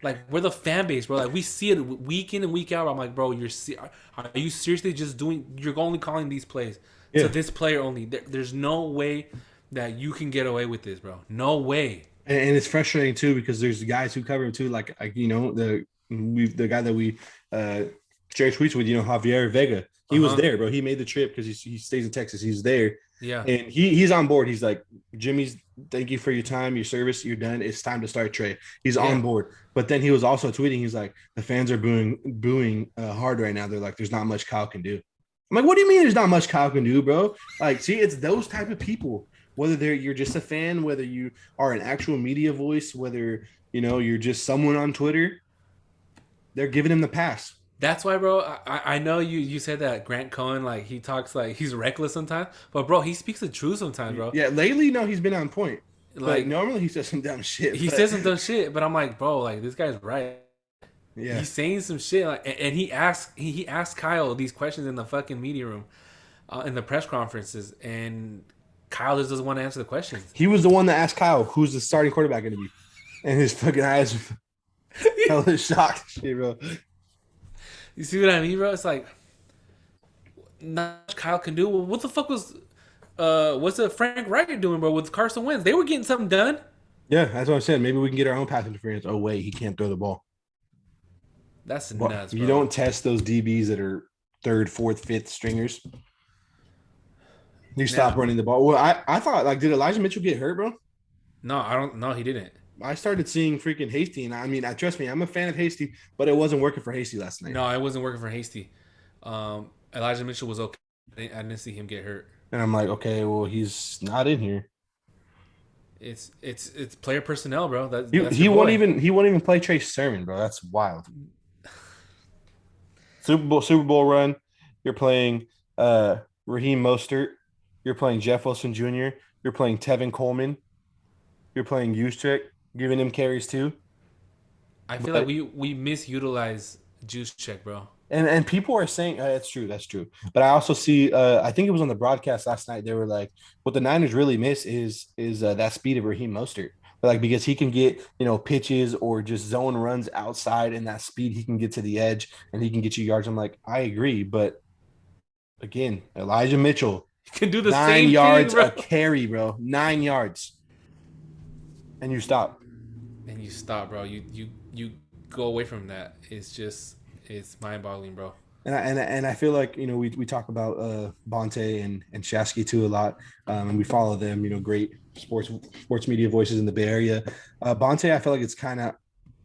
Like, we're the fan base, bro. Like, we see it week in and week out. I'm like, bro, are you seriously just you're only calling these plays to this player only? There's no way that you can get away with this, bro. No way. And it's frustrating too because there's guys who cover him too, like the guy that we share tweets with, Javier Vega. He was there, bro. He made the trip because he stays in Texas. He's there. Yeah. And he's on board. He's like, Jimmy's, thank you for your time, your service. You're done. It's time to start Trey. He's on board. But then he was also tweeting. He's like, the fans are booing hard right now. They're like, there's not much Kyle can do. I'm like, what do you mean there's not much Kyle can do, bro? Like, see, it's those type of people. Whether you're just a fan, whether you are an actual media voice, whether, you're just someone on Twitter, they're giving him the pass. That's why, bro, I know you said that Grant Cohen, like, he talks like he's reckless sometimes, but, bro, he speaks the truth sometimes, bro. Yeah, lately, no, he's been on point. Like, normally he says some dumb shit. He says some dumb shit, but I'm like, bro, like, this guy's right. Yeah. He's saying some shit, like, and he asked Kyle these questions in the fucking media room, in the press conferences, and Kyle just doesn't want to answer the questions. He was the one that asked Kyle, who's the starting quarterback going to be? And his fucking eyes were shocked. Shit, bro. You see what I mean, bro? It's like, not much Kyle can do. Well, what the fuck was what's Frank Reich doing, bro, with Carson Wentz? They were getting something done. Yeah, that's what I said. Maybe we can get our own pass interference. Oh, wait, he can't throw the ball. That's nuts, bro. You don't test those DBs that are third, fourth, fifth stringers. You stop running the ball. Well, I thought, like, did Elijah Mitchell get hurt, bro? No, I don't. No, he didn't. I started seeing freaking Hasty, and I mean, trust me, I'm a fan of Hasty, but it wasn't working for Hasty last night. No, it wasn't working for Hasty. Elijah Mitchell was okay. I didn't see him get hurt. And I'm like, okay, well, he's not in here. It's player personnel, bro. He won't even play Trey Sermon, bro. That's wild. Super Bowl run. You're playing Raheem Mostert. You're playing Jeff Wilson Jr. You're playing Tevin Coleman. You're playing Juszczyk, giving him carries too. I feel like we misutilize Juszczyk, bro. And people are saying that's true. But I also see I think it was on the broadcast last night. They were like, what the Niners really miss is that speed of Raheem Mostert. Like, because he can get pitches or just zone runs outside, and that speed he can get to the edge and he can get you yards. I'm like, I agree, but again, Elijah Mitchell can do the 9 same yards thing, a carry, bro. 9 yards. And you stop. Bro. You go away from that. It's mind-boggling, bro. And I feel like we talk about Bonte and Shasky too a lot, and we follow them. Great sports media voices in the Bay Area. Bonte, I feel like it's kind of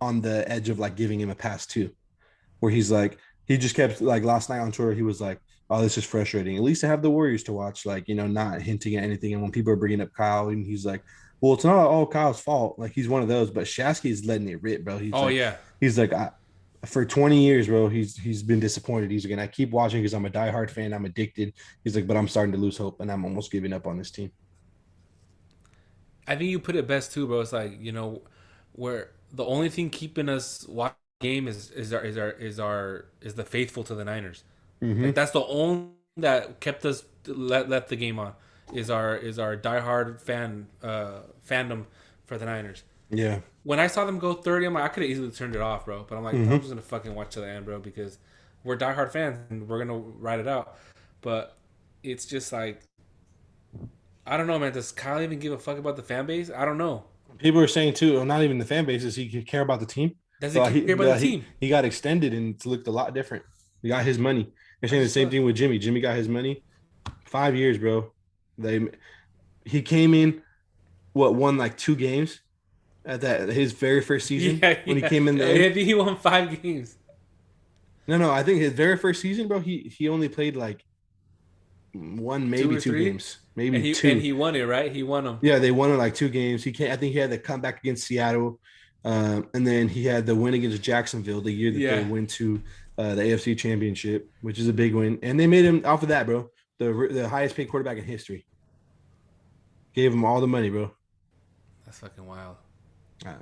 on the edge of like giving him a pass too, where he's like he just kept like last night on Twitter he was like, "Oh, this is frustrating. At least I have the Warriors to watch." Like not hinting at anything. And when people are bringing up Kyle, and he's like, "Well, it's not all Kyle's fault." Like he's one of those, but Shasky is letting it rip, bro. Oh yeah, He's like, for 20 years, bro, he's been disappointed. He's like, I keep watching because I'm a diehard fan. I'm addicted. He's like, but I'm starting to lose hope, and I'm almost giving up on this team. I think you put it best too, bro. It's like where the only thing keeping us watching the game is the faithful to the Niners. Like Mm-hmm. that's the only thing that kept us left the game on is our diehard fandom for the Niners. Yeah. When I saw them go 30, I'm like, I could have easily turned it off, bro. But I'm like, I'm Mm-hmm. just gonna fucking watch to the end, bro, because we're diehard fans and we're gonna ride it out. But it's just like I don't know, man. Does Kyle even give a fuck about the fan base? I don't know. People are saying too, not even the fan bases, he could care about the team. Does he So care about the team? he got extended and it's looked a lot different. He got his money. They're saying the That's same suck. thing with Jimmy. Jimmy got his money. 5 years, bro. They he came in won like 2 games at that his very first season Yeah, when he yeah. came in the I end. think he won 5 games, No, I think his very first season, bro, he only played like one, two maybe or two three, games, and maybe he two. won it, right? He won them. Yeah, they won in like 2 games. He can't. I think he had the comeback against Seattle, and then he had the win against Jacksonville the year that they Yeah, went to the AFC Championship, which is a big win. And they made him off of that, bro, the highest paid quarterback in history. Gave him all the money, bro. that's fucking wild. Uh,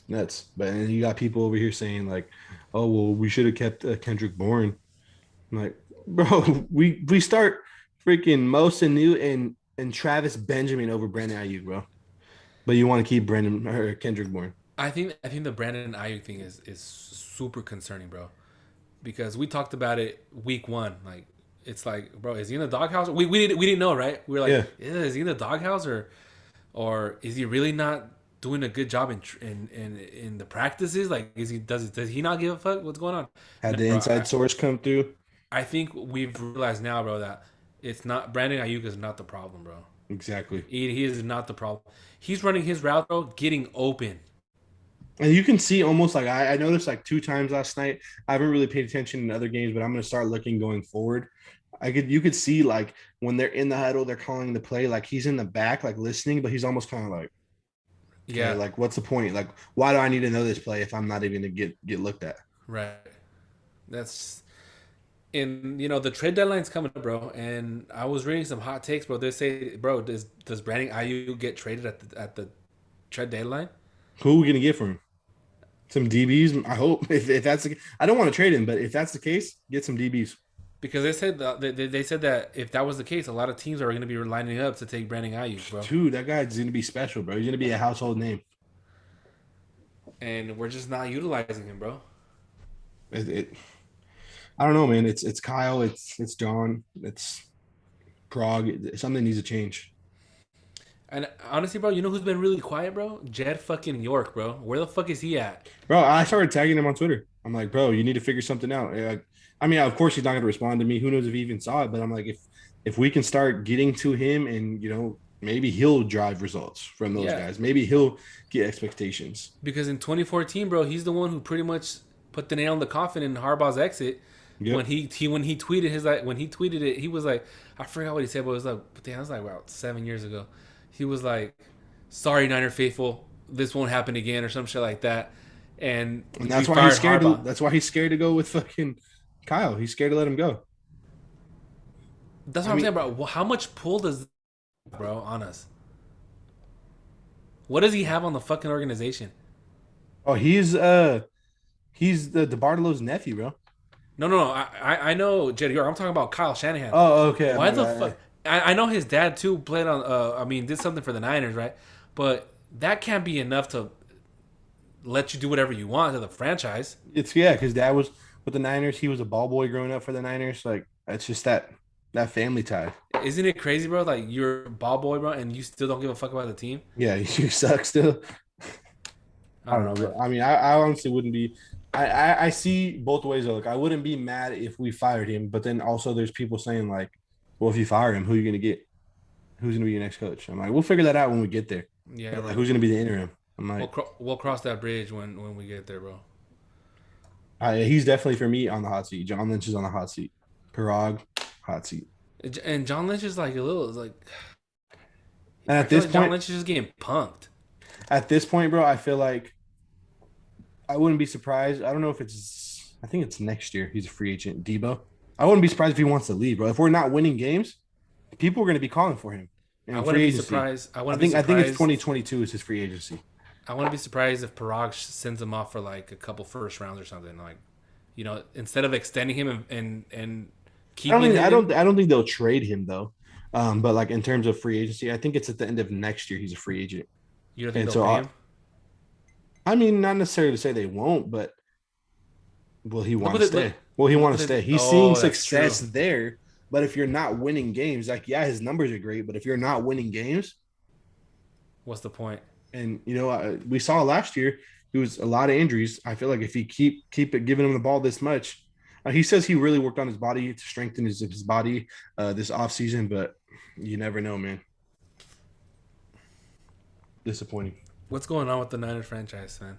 Nuts. But and you got people over here saying like, "Oh well, we should have kept Kendrick Bourne." I'm like, bro, we start freaking Mosa New and Travis Benjamin over Brandon Ayuk, bro. But you want to keep Brandon or Kendrick Bourne. I think the Brandon Ayuk thing is super concerning, bro. Because we talked about it week one. Like it's like, bro, is he in the doghouse? We didn't know, right? We were like, Yeah. yeah, is he in the doghouse or is he really not doing a good job in the practices? Like, does he not give a fuck? What's going on? Had No, the bro. inside source come through. I think we've realized now, bro, that it's not Brandon Ayuk is not the problem, bro. Exactly. He is not the problem. He's running his route, bro, getting open. And you can see almost like I noticed like 2 times last night. I haven't really paid attention in other games, but I'm gonna start looking going forward. You could see like when they're in the huddle, they're calling the play, like he's in the back, like listening, but he's almost kind of like, okay, Yeah, like what's the point? Like, why do I need to know this play if I'm not even gonna get looked at? right. That's and the trade deadline's coming up, bro. And I was reading some hot takes, bro. They say, bro, does Brandon Ayuk get traded at the trade deadline? Who are we gonna get from him? Some DBs? I hope if that's I don't want to trade him, but if that's the case, get some DBs. Because they said that if that was the case, a lot of teams are going to be lining up to take Brandon Ayuk, bro. Dude, that guy's gonna be special, bro. He's gonna be a household name. And we're just not utilizing him, bro. It I don't know, man. It's Kyle, it's John, it's Prague. Something needs to change. And honestly, bro, you know who's been really quiet, bro? Jed fucking York, bro. Where the fuck is he at? Bro, I started tagging him on Twitter. I'm like, bro, you need to figure something out. I mean, of course he's not gonna respond to me. Who knows if he even saw it? But I'm like, if we can start getting to him and maybe he'll drive results from those Yeah, guys. Maybe he'll get expectations. because in 2014, bro, he's the one who pretty much put the nail in the coffin in Harbaugh's exit. Yep. When he tweeted his like when he tweeted it, he was like, I forgot what he said, but it was like, damn, it was like about 7 years ago. He was like, "Sorry, Niner faithful, this won't happen again," or some shit like that. And And we that's why he's fired scared to Harbaugh. that's why he's scared to go with fucking Kyle. He's scared to let him go. That's I what I'm saying, mean, bro. Well, how much pull does bro on us? What does he have on the fucking organization? oh, he's the DeBartolo's nephew, bro. No, no, no. I know Jed York. I'm talking about Kyle Shanahan. Oh, okay. Why the fuck? I know his dad too played on. I mean, did something for the Niners, right? But that can't be enough to let you do whatever you want to the franchise. It's yeah, because dad was with the Niners. He was a ball boy growing up for the Niners. Like it's just that family tie. Isn't it crazy, bro? Like you're a ball boy, bro, and you still don't give a fuck about the team. Yeah, you suck still. I I don't don't know, know, man. bro. I mean, I honestly wouldn't be. I see both ways. Though. Like, I wouldn't be mad if we fired him, but then also there's people saying like, well, if you fire him, who are you gonna get? Who's gonna be your next coach? I'm like, we'll figure that out when we get there. Yeah, Or, like, bro. who's gonna be the interim? I'm like, We'll cross that bridge when we get there, bro. he's definitely for me on the hot seat. John Lynch is on the hot seat. Parag, hot seat. And John Lynch is like a little like And I feel like John Lynch is just getting punked. at this point, bro, I feel like I wouldn't be surprised. I don't know if it's. I think it's next year. He's a free agent. Debo. I wouldn't be surprised if he wants to leave, bro. If we're not winning games, people are going to be calling for him I in free wouldn't be agency. surprised. I I wouldn't be think. I think it's surprised. 2022 is his free agency. I wouldn't be surprised if Parag sends him off for like a couple first rounds or something. Like, instead of extending him and I don't keeping think. I him, don't. I don't think they'll trade him though. But like in terms of free agency, I think it's at the end of next year. He's a free agent, you don't think and they'll so pay him? I mean, not necessarily to say they won't, but will he Look want what to it stay? look. Will he Look want what to it. stay? He's seeing Oh, that's success true. there, but if you're not winning games, like yeah, his numbers are great, but if you're not winning games, What's the point? and we saw last year, it was a lot of injuries. I feel like if he keep it giving him the ball this much, he says he really worked on his body to strengthen his body this offseason, but you never know, man. Disappointing. What's going on with the Niners franchise, man?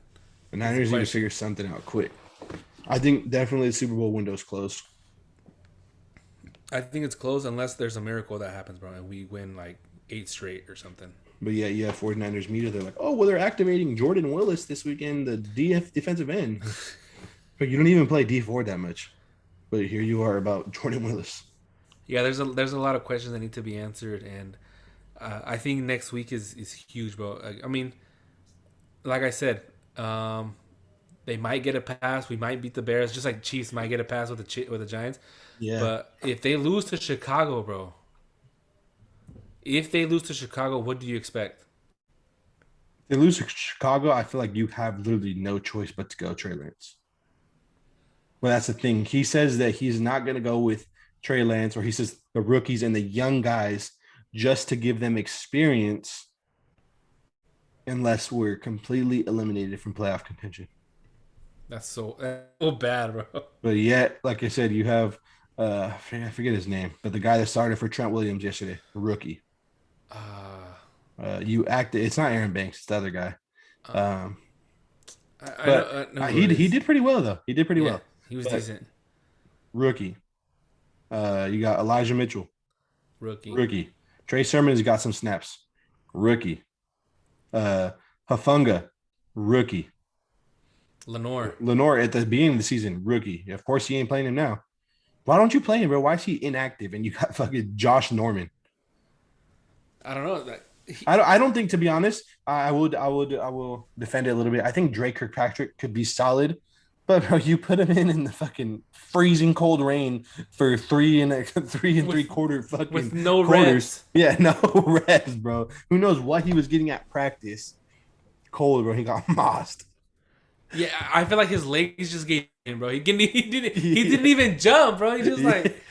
The Is the Niners need to question. figure something out quick. I think definitely the Super Bowl window's closed. I think it's closed unless there's a miracle that happens, bro, and we win like 8 straight or something. But yeah, you have 49ers media. They're like, oh, well, they're activating Jordan Willis this weekend, the defensive end. But you don't even play D4 that much. But here you are about Jordan Willis. Yeah, there's a lot of questions that need to be answered, and I think next week is huge, bro. I mean, like I said, they might get a pass. We might beat the Bears, just like Chiefs might get a pass with the Giants. Yeah. But if they lose to Chicago, bro, if they lose to Chicago, what do you expect? If they lose to Chicago, I feel like you have literally no choice but to go Trey Lance. Well, that's the thing. He says that he's not going to go with Trey Lance, or he says the rookies and the young guys just to give them experience unless we're completely eliminated from playoff contention. That's so bad, bro. But yet, like I said, you have I forget his name, but the guy that started for Trent Williams yesterday, a rookie. Uh, You acted. It's not Aaron Banks. It's the other guy. uh, Um, I know who it he is. did pretty well though. He did pretty Yeah, well. he was But decent. rookie. You got Elijah Mitchell, Rookie. rookie. Trey Sermon has got some snaps, rookie. Uh, Hafunga, rookie. Lenore. Lenore at the beginning of the season, rookie. Of course, he ain't playing him now. Why don't you play him, bro? Why is he inactive? And you got fucking Josh Norman. I don't know. Like, I don't think, to be honest, I will defend it a little bit. I think Drake Kirkpatrick could be solid, but bro, you put him in the fucking freezing cold rain for three and three with quarter with fucking no quarters. reps. Yeah, no reps, bro. Who knows what he was getting at practice? Cold, bro. He got mossed. Yeah, I feel like his legs just gave in, bro. He Yeah. didn't even jump, bro. He just Yeah. like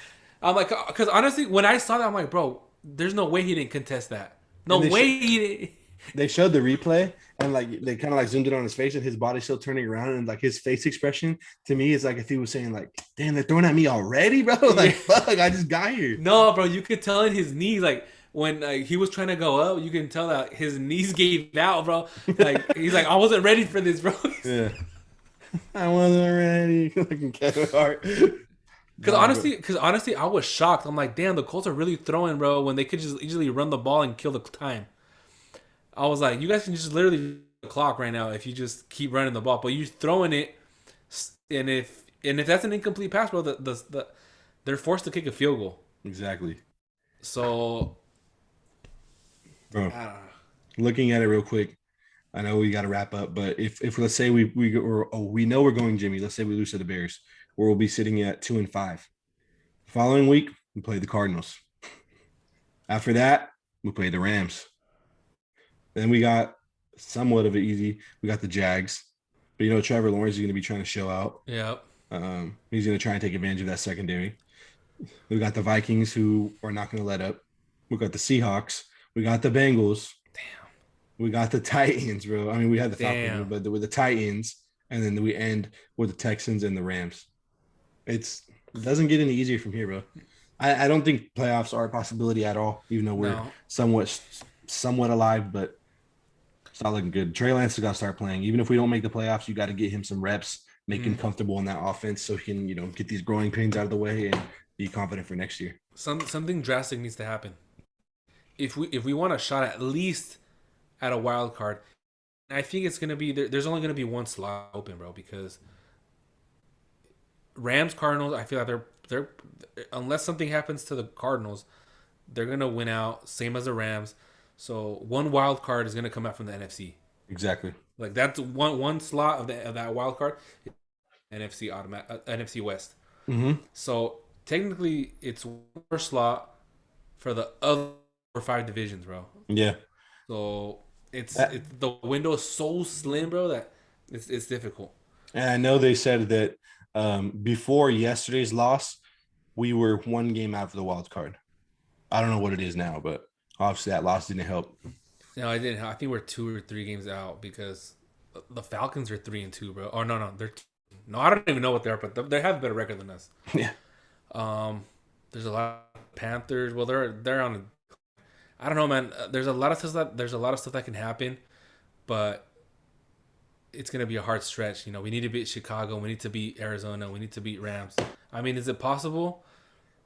I'm like, because honestly, when I saw that, I'm like, bro, there's no way he didn't contest that. No And way he didn't. they showed the replay, and like they kind of like zoomed in on his face and his body still turning around, and like his face expression to me is like if he was saying like, "Damn, they're throwing at me already, bro." Yeah. Like, fuck, I just got here. No, bro, you could tell in his knees, like when he was trying to go up, you can tell that his knees gave out, bro. Like he's like, I wasn't ready for this, bro. Yeah, I wasn't ready. Fucking Kevin Hart. Because Nah, but honestly, I was shocked. I'm like, damn, the Colts are really throwing, bro, when they could just easily run the ball and kill the time. I was like, you guys can just literally the clock right now if you just keep running the ball, but you're throwing it, and if that's an incomplete pass, bro, they're forced to kick a field goal. exactly, So bro. I don't know. Looking at it real quick, I know we got to wrap up, but if let's say we know we're going Jimmy, let's say we lose to the Bears, where we'll be sitting at 2-5. Following week, we play the Cardinals. After that, we play the Rams. Then we got somewhat of it easy. We got the Jags, but Trevor Lawrence is going to be trying to show out. Yep. He's going to try and take advantage of that secondary. We got the Vikings, who are not going to let up. We got the Seahawks. We got the Bengals. Damn. We got the Titans, bro. I mean, we had the Falcons, Damn. but with the Titans, and then we end with the Texans and the Rams. It doesn't get any easier from here, bro. I don't think playoffs are a possibility at all, even though we're No. somewhat alive, but It's not looking good. Trey Lance has got to start playing. Even if we don't make the playoffs, you got to get him some reps, make him Mm. comfortable in that offense so he can, get these growing pains out of the way and be confident for next year. Something drastic needs to happen if we want a shot at least at a wild card. I think it's gonna be there's only gonna be one slot open, bro, because Rams Cardinals. I feel like they're unless something happens to the Cardinals, they're gonna win out, same as the Rams. So one wild card is gonna come out from the NFC. Exactly. Like that's one slot of that wild card, NFC automatic NFC West. Mm-hmm. So technically, it's one more slot for the other five divisions, bro. Yeah. So Uh, it's the window is so slim, bro, that it's difficult. And I know they said that before yesterday's loss, we were one game out of the wild card. I don't know what it is now, but obviously that loss didn't help. No, I didn't. I think we're 2 or 3 games out because the Falcons are 3-2, bro. Oh no, they're no, I don't even know what they are, but they have a better record than us. Yeah. There's a lot of Panthers. Well, they're on. I don't know, man. There's a lot of stuff that can happen, but it's gonna be a hard stretch. We need to beat Chicago. We need to beat Arizona. We need to beat Rams. I mean, is it possible?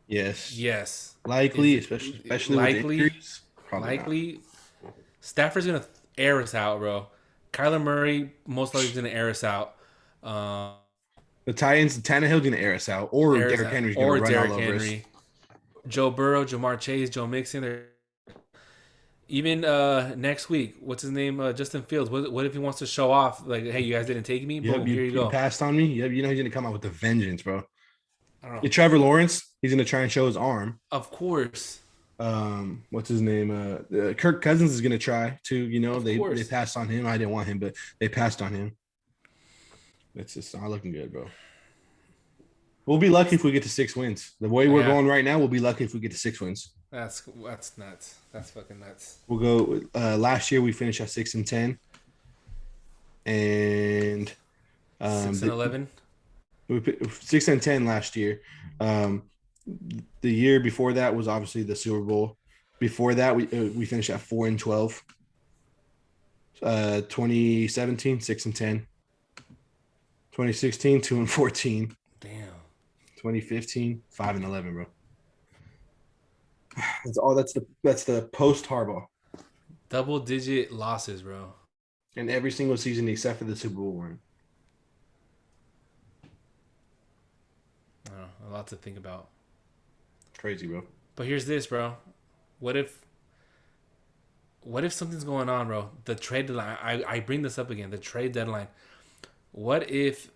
Yes. Yes. Likely, Is especially with likely? injuries. Probably not. Likely. Stafford's gonna air us out, bro. Kyler Murray most likely is gonna air us out. Um, The Titans, Tannehill's going to air us out, or air us Derrick out. Henry's going Or to run Derrick all over us. Henry, Joe Burrow, Jamar Chase, Joe Mixon. Even next week, what's his name? Justin Fields. What if he wants to show off? Like, hey, you guys didn't take me. Yep, Boom, here you you go. passed on me. Yep, he's going to come out with a vengeance, bro. I don't know. Yeah, Trevor Lawrence, he's going to try and show his arm. Of course. What's his name? Kirk Cousins is going to try to. They Course. passed on him. I didn't want him, but they passed on him. It's just not looking good, bro. We'll be lucky if we get to 6 wins. The way we're Yeah. going right now, we'll be lucky if we get to 6 wins. That's nuts. That's fucking nuts. We'll go. Last year we finished at 6-10, and 6-11. we 6-10 last year. The year before that was obviously the Super Bowl. Before that, we finished at 4-12. 2017, 6-10. 2016, 2-14. Damn. 2015, 5-11, bro. That's the post Harbaugh. Double-digit losses, bro. And every single season except for the Super Bowl run. I don't know, a lot to think about. Crazy, bro. But here's this, bro. What if something's going on, bro? The trade deadline. I bring this up again. The trade deadline. What if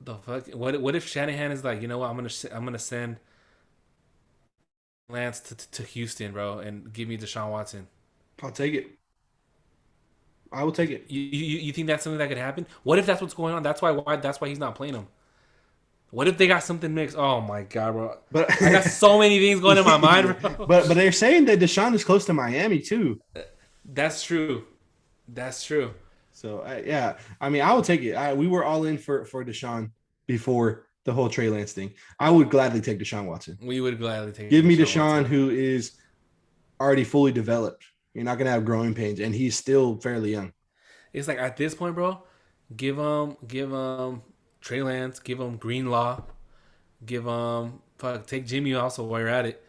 What if Shanahan is like, you know what? I'm gonna send Lance to Houston, bro, and give me Deshaun Watson. I'll take it. I will take it. You think that's something that could happen? What if that's what's going on? That's why he's not playing him. What if they got something mixed? Oh my god, bro! But I got so many things going in my mind, bro. But they're saying that Deshaun is close to Miami too. That's true. That's true. So yeah, I mean, I will take it. We were all in for Deshaun before the whole Trey Lance thing. I would gladly take Deshaun Watson. We would gladly take. Give me Deshaun, Watson, who is already fully developed. You're not gonna have growing pains, and he's still fairly young. It's like at this point, bro, give him Trey Lance, give him Greenlaw, give him take Jimmy also while you're at it,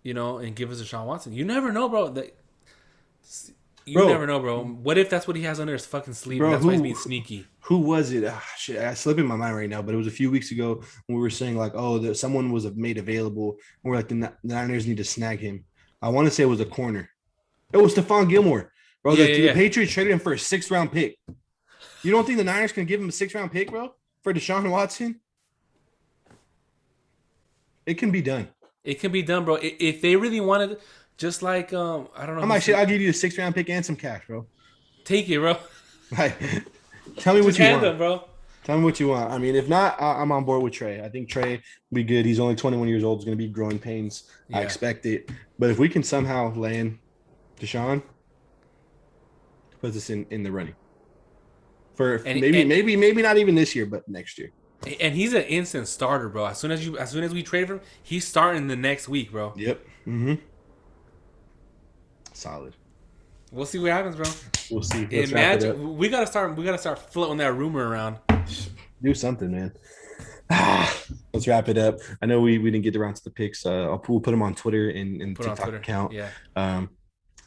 and give us Deshaun Watson. You never know, bro. Never know, bro. What if that's what he has under his fucking sleeve? Bro, that's why he's being sneaky. Who was it? Shit, I slip in my mind right now, but it was a few weeks ago when we were saying like, oh, someone was made available, and we're like, the Niners need to snag him. I want to say it was a corner. It was Stephon Gilmore, bro. The Patriots traded him for a 6th round pick. You don't think the Niners can give him a 6th round pick, bro, for Deshaun Watson? It can be done. It can be done, bro. If they really wanted, just like I don't know. I'm like, shit, I'll give you a 6th round pick and some cash, bro. Take it, bro. Like, tell me what you want, them, bro. Tell me what you want. I mean, if not, I'm on board with Trey. I think Trey will be good. He's only 21 years old. He's going to be growing pains. Yeah. I expect it. But if we can somehow land Deshaun, puts us in the running for maybe not even this year, but next year. And he's an instant starter, bro. As soon as we trade for him, he's starting the next week, bro. Yep. Mm-hmm. Solid. We'll see what happens, bro. We'll see. Let's wrap it up. Imagine we gotta start. We gotta start floating that rumor around. Do something, man. Let's wrap it up. I know we didn't get around to the picks. We'll put them on Twitter and Put it on TikTok Twitter. account. Yeah. Um,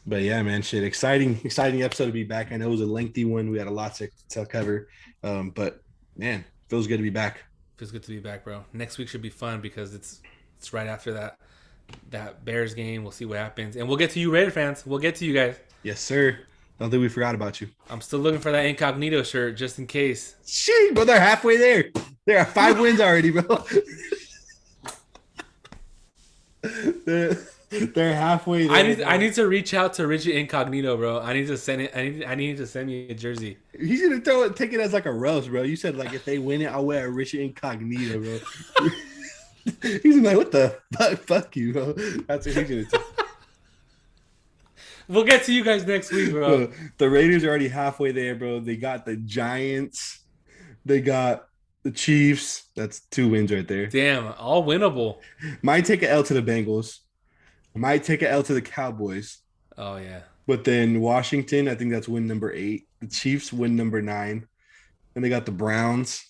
but yeah, man, shit, exciting episode to be back. I know it was a lengthy one. We had a lot to cover. But man, feels good to be back. Feels good to be back, bro. Next week should be fun because it's right after that Bears game. We'll see what happens, and we'll get to you, Raider fans. We'll get to you guys. Yes, sir. Don't think we forgot about you. I'm still looking for that incognito shirt just in case. Shit, but they're halfway there. There are 5 wins already, bro. they're halfway there. I need to reach out to Richie Incognito, bro. I need to send it. I need to send me a jersey. He's gonna take it as like a roast, bro. You said like if they win it, I'll wear a Richie Incognito, bro. He's like, what the fuck? Fuck you, bro. That's what he's gonna take. We'll get to you guys next week, bro. The Raiders are already halfway there, bro. They got the Giants. They got the Chiefs. That's 2 wins right there. Damn, all winnable. Might take an L to the Bengals. Might take an L to the Cowboys. Oh yeah. But then Washington, I think that's win number 8. The Chiefs win number 9. And they got the Browns.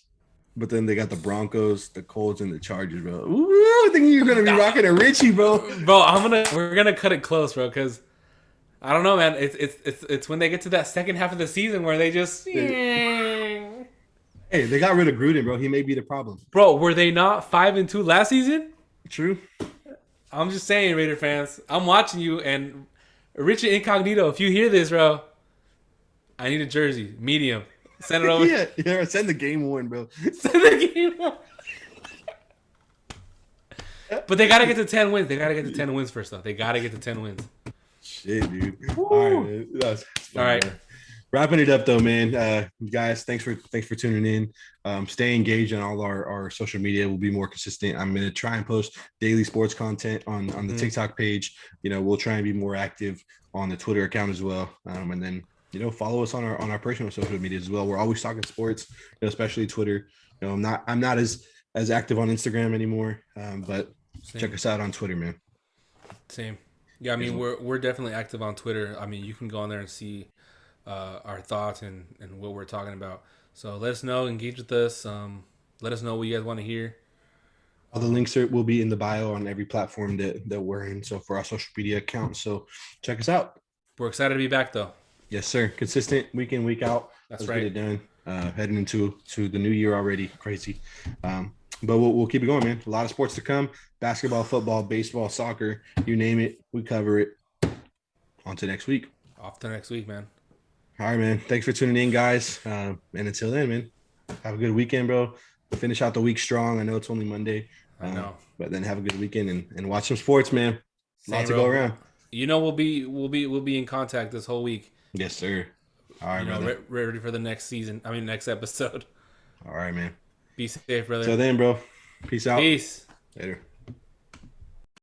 But then they got the Broncos, the Colts, and the Chargers, bro. Ooh, I think you're gonna be rocking a Richie, bro. Bro, we're gonna cut it close, bro, because I don't know, man. It's when they get to that second half of the season where they just Hey, they got rid of Gruden, bro. He may be the problem. Bro, were they not 5-2 last season? True. I'm just saying, Raider fans. I'm watching you, and Richie Incognito, if you hear this, bro, I need a jersey, medium. Send it over. Yeah, send the game one, bro. Send the game one. But they gotta get to 10 wins. They gotta get to 10 wins first, though. They gotta get to 10 wins. Shit, dude. All right, man. That's fun, all right. Man. Wrapping it up though, man. Guys, thanks for tuning in. Stay engaged on all our social media. We'll be more consistent. I'm gonna try and post daily sports content on the TikTok page. We'll try and be more active on the Twitter account as well. And then follow us on our personal social media as well. We're always talking sports, especially Twitter. I'm not as active on Instagram anymore. But Same. Check us out on Twitter, man. Same. Yeah, I mean we're definitely active on Twitter. I mean you can go on there and see our thoughts and what we're talking about. So let us know, engage with us. Let us know what you guys want to hear. All the links will be in the bio on every platform that we're in. So for our social media accounts. So check us out. We're excited to be back though. Yes, sir. Consistent week in, week out. That's Let's right. get it done. Heading into the new year already. Crazy. But we'll keep it going, man. A lot of sports to come. Basketball, football, baseball, soccer, you name it. We cover it. On to next week. Off to next week, man. All right, man. Thanks for tuning in, guys. And until then, man, have a good weekend, bro. Finish out the week strong. I know it's only Monday. I know. But then have a good weekend and watch some sports, man. Lots to go around. We'll be in contact this whole week. Yes, sir. All right, brother. Ready for the next season. I mean, next episode. All right, man. Be safe, brother. Till then, bro. Peace out. Peace. Later.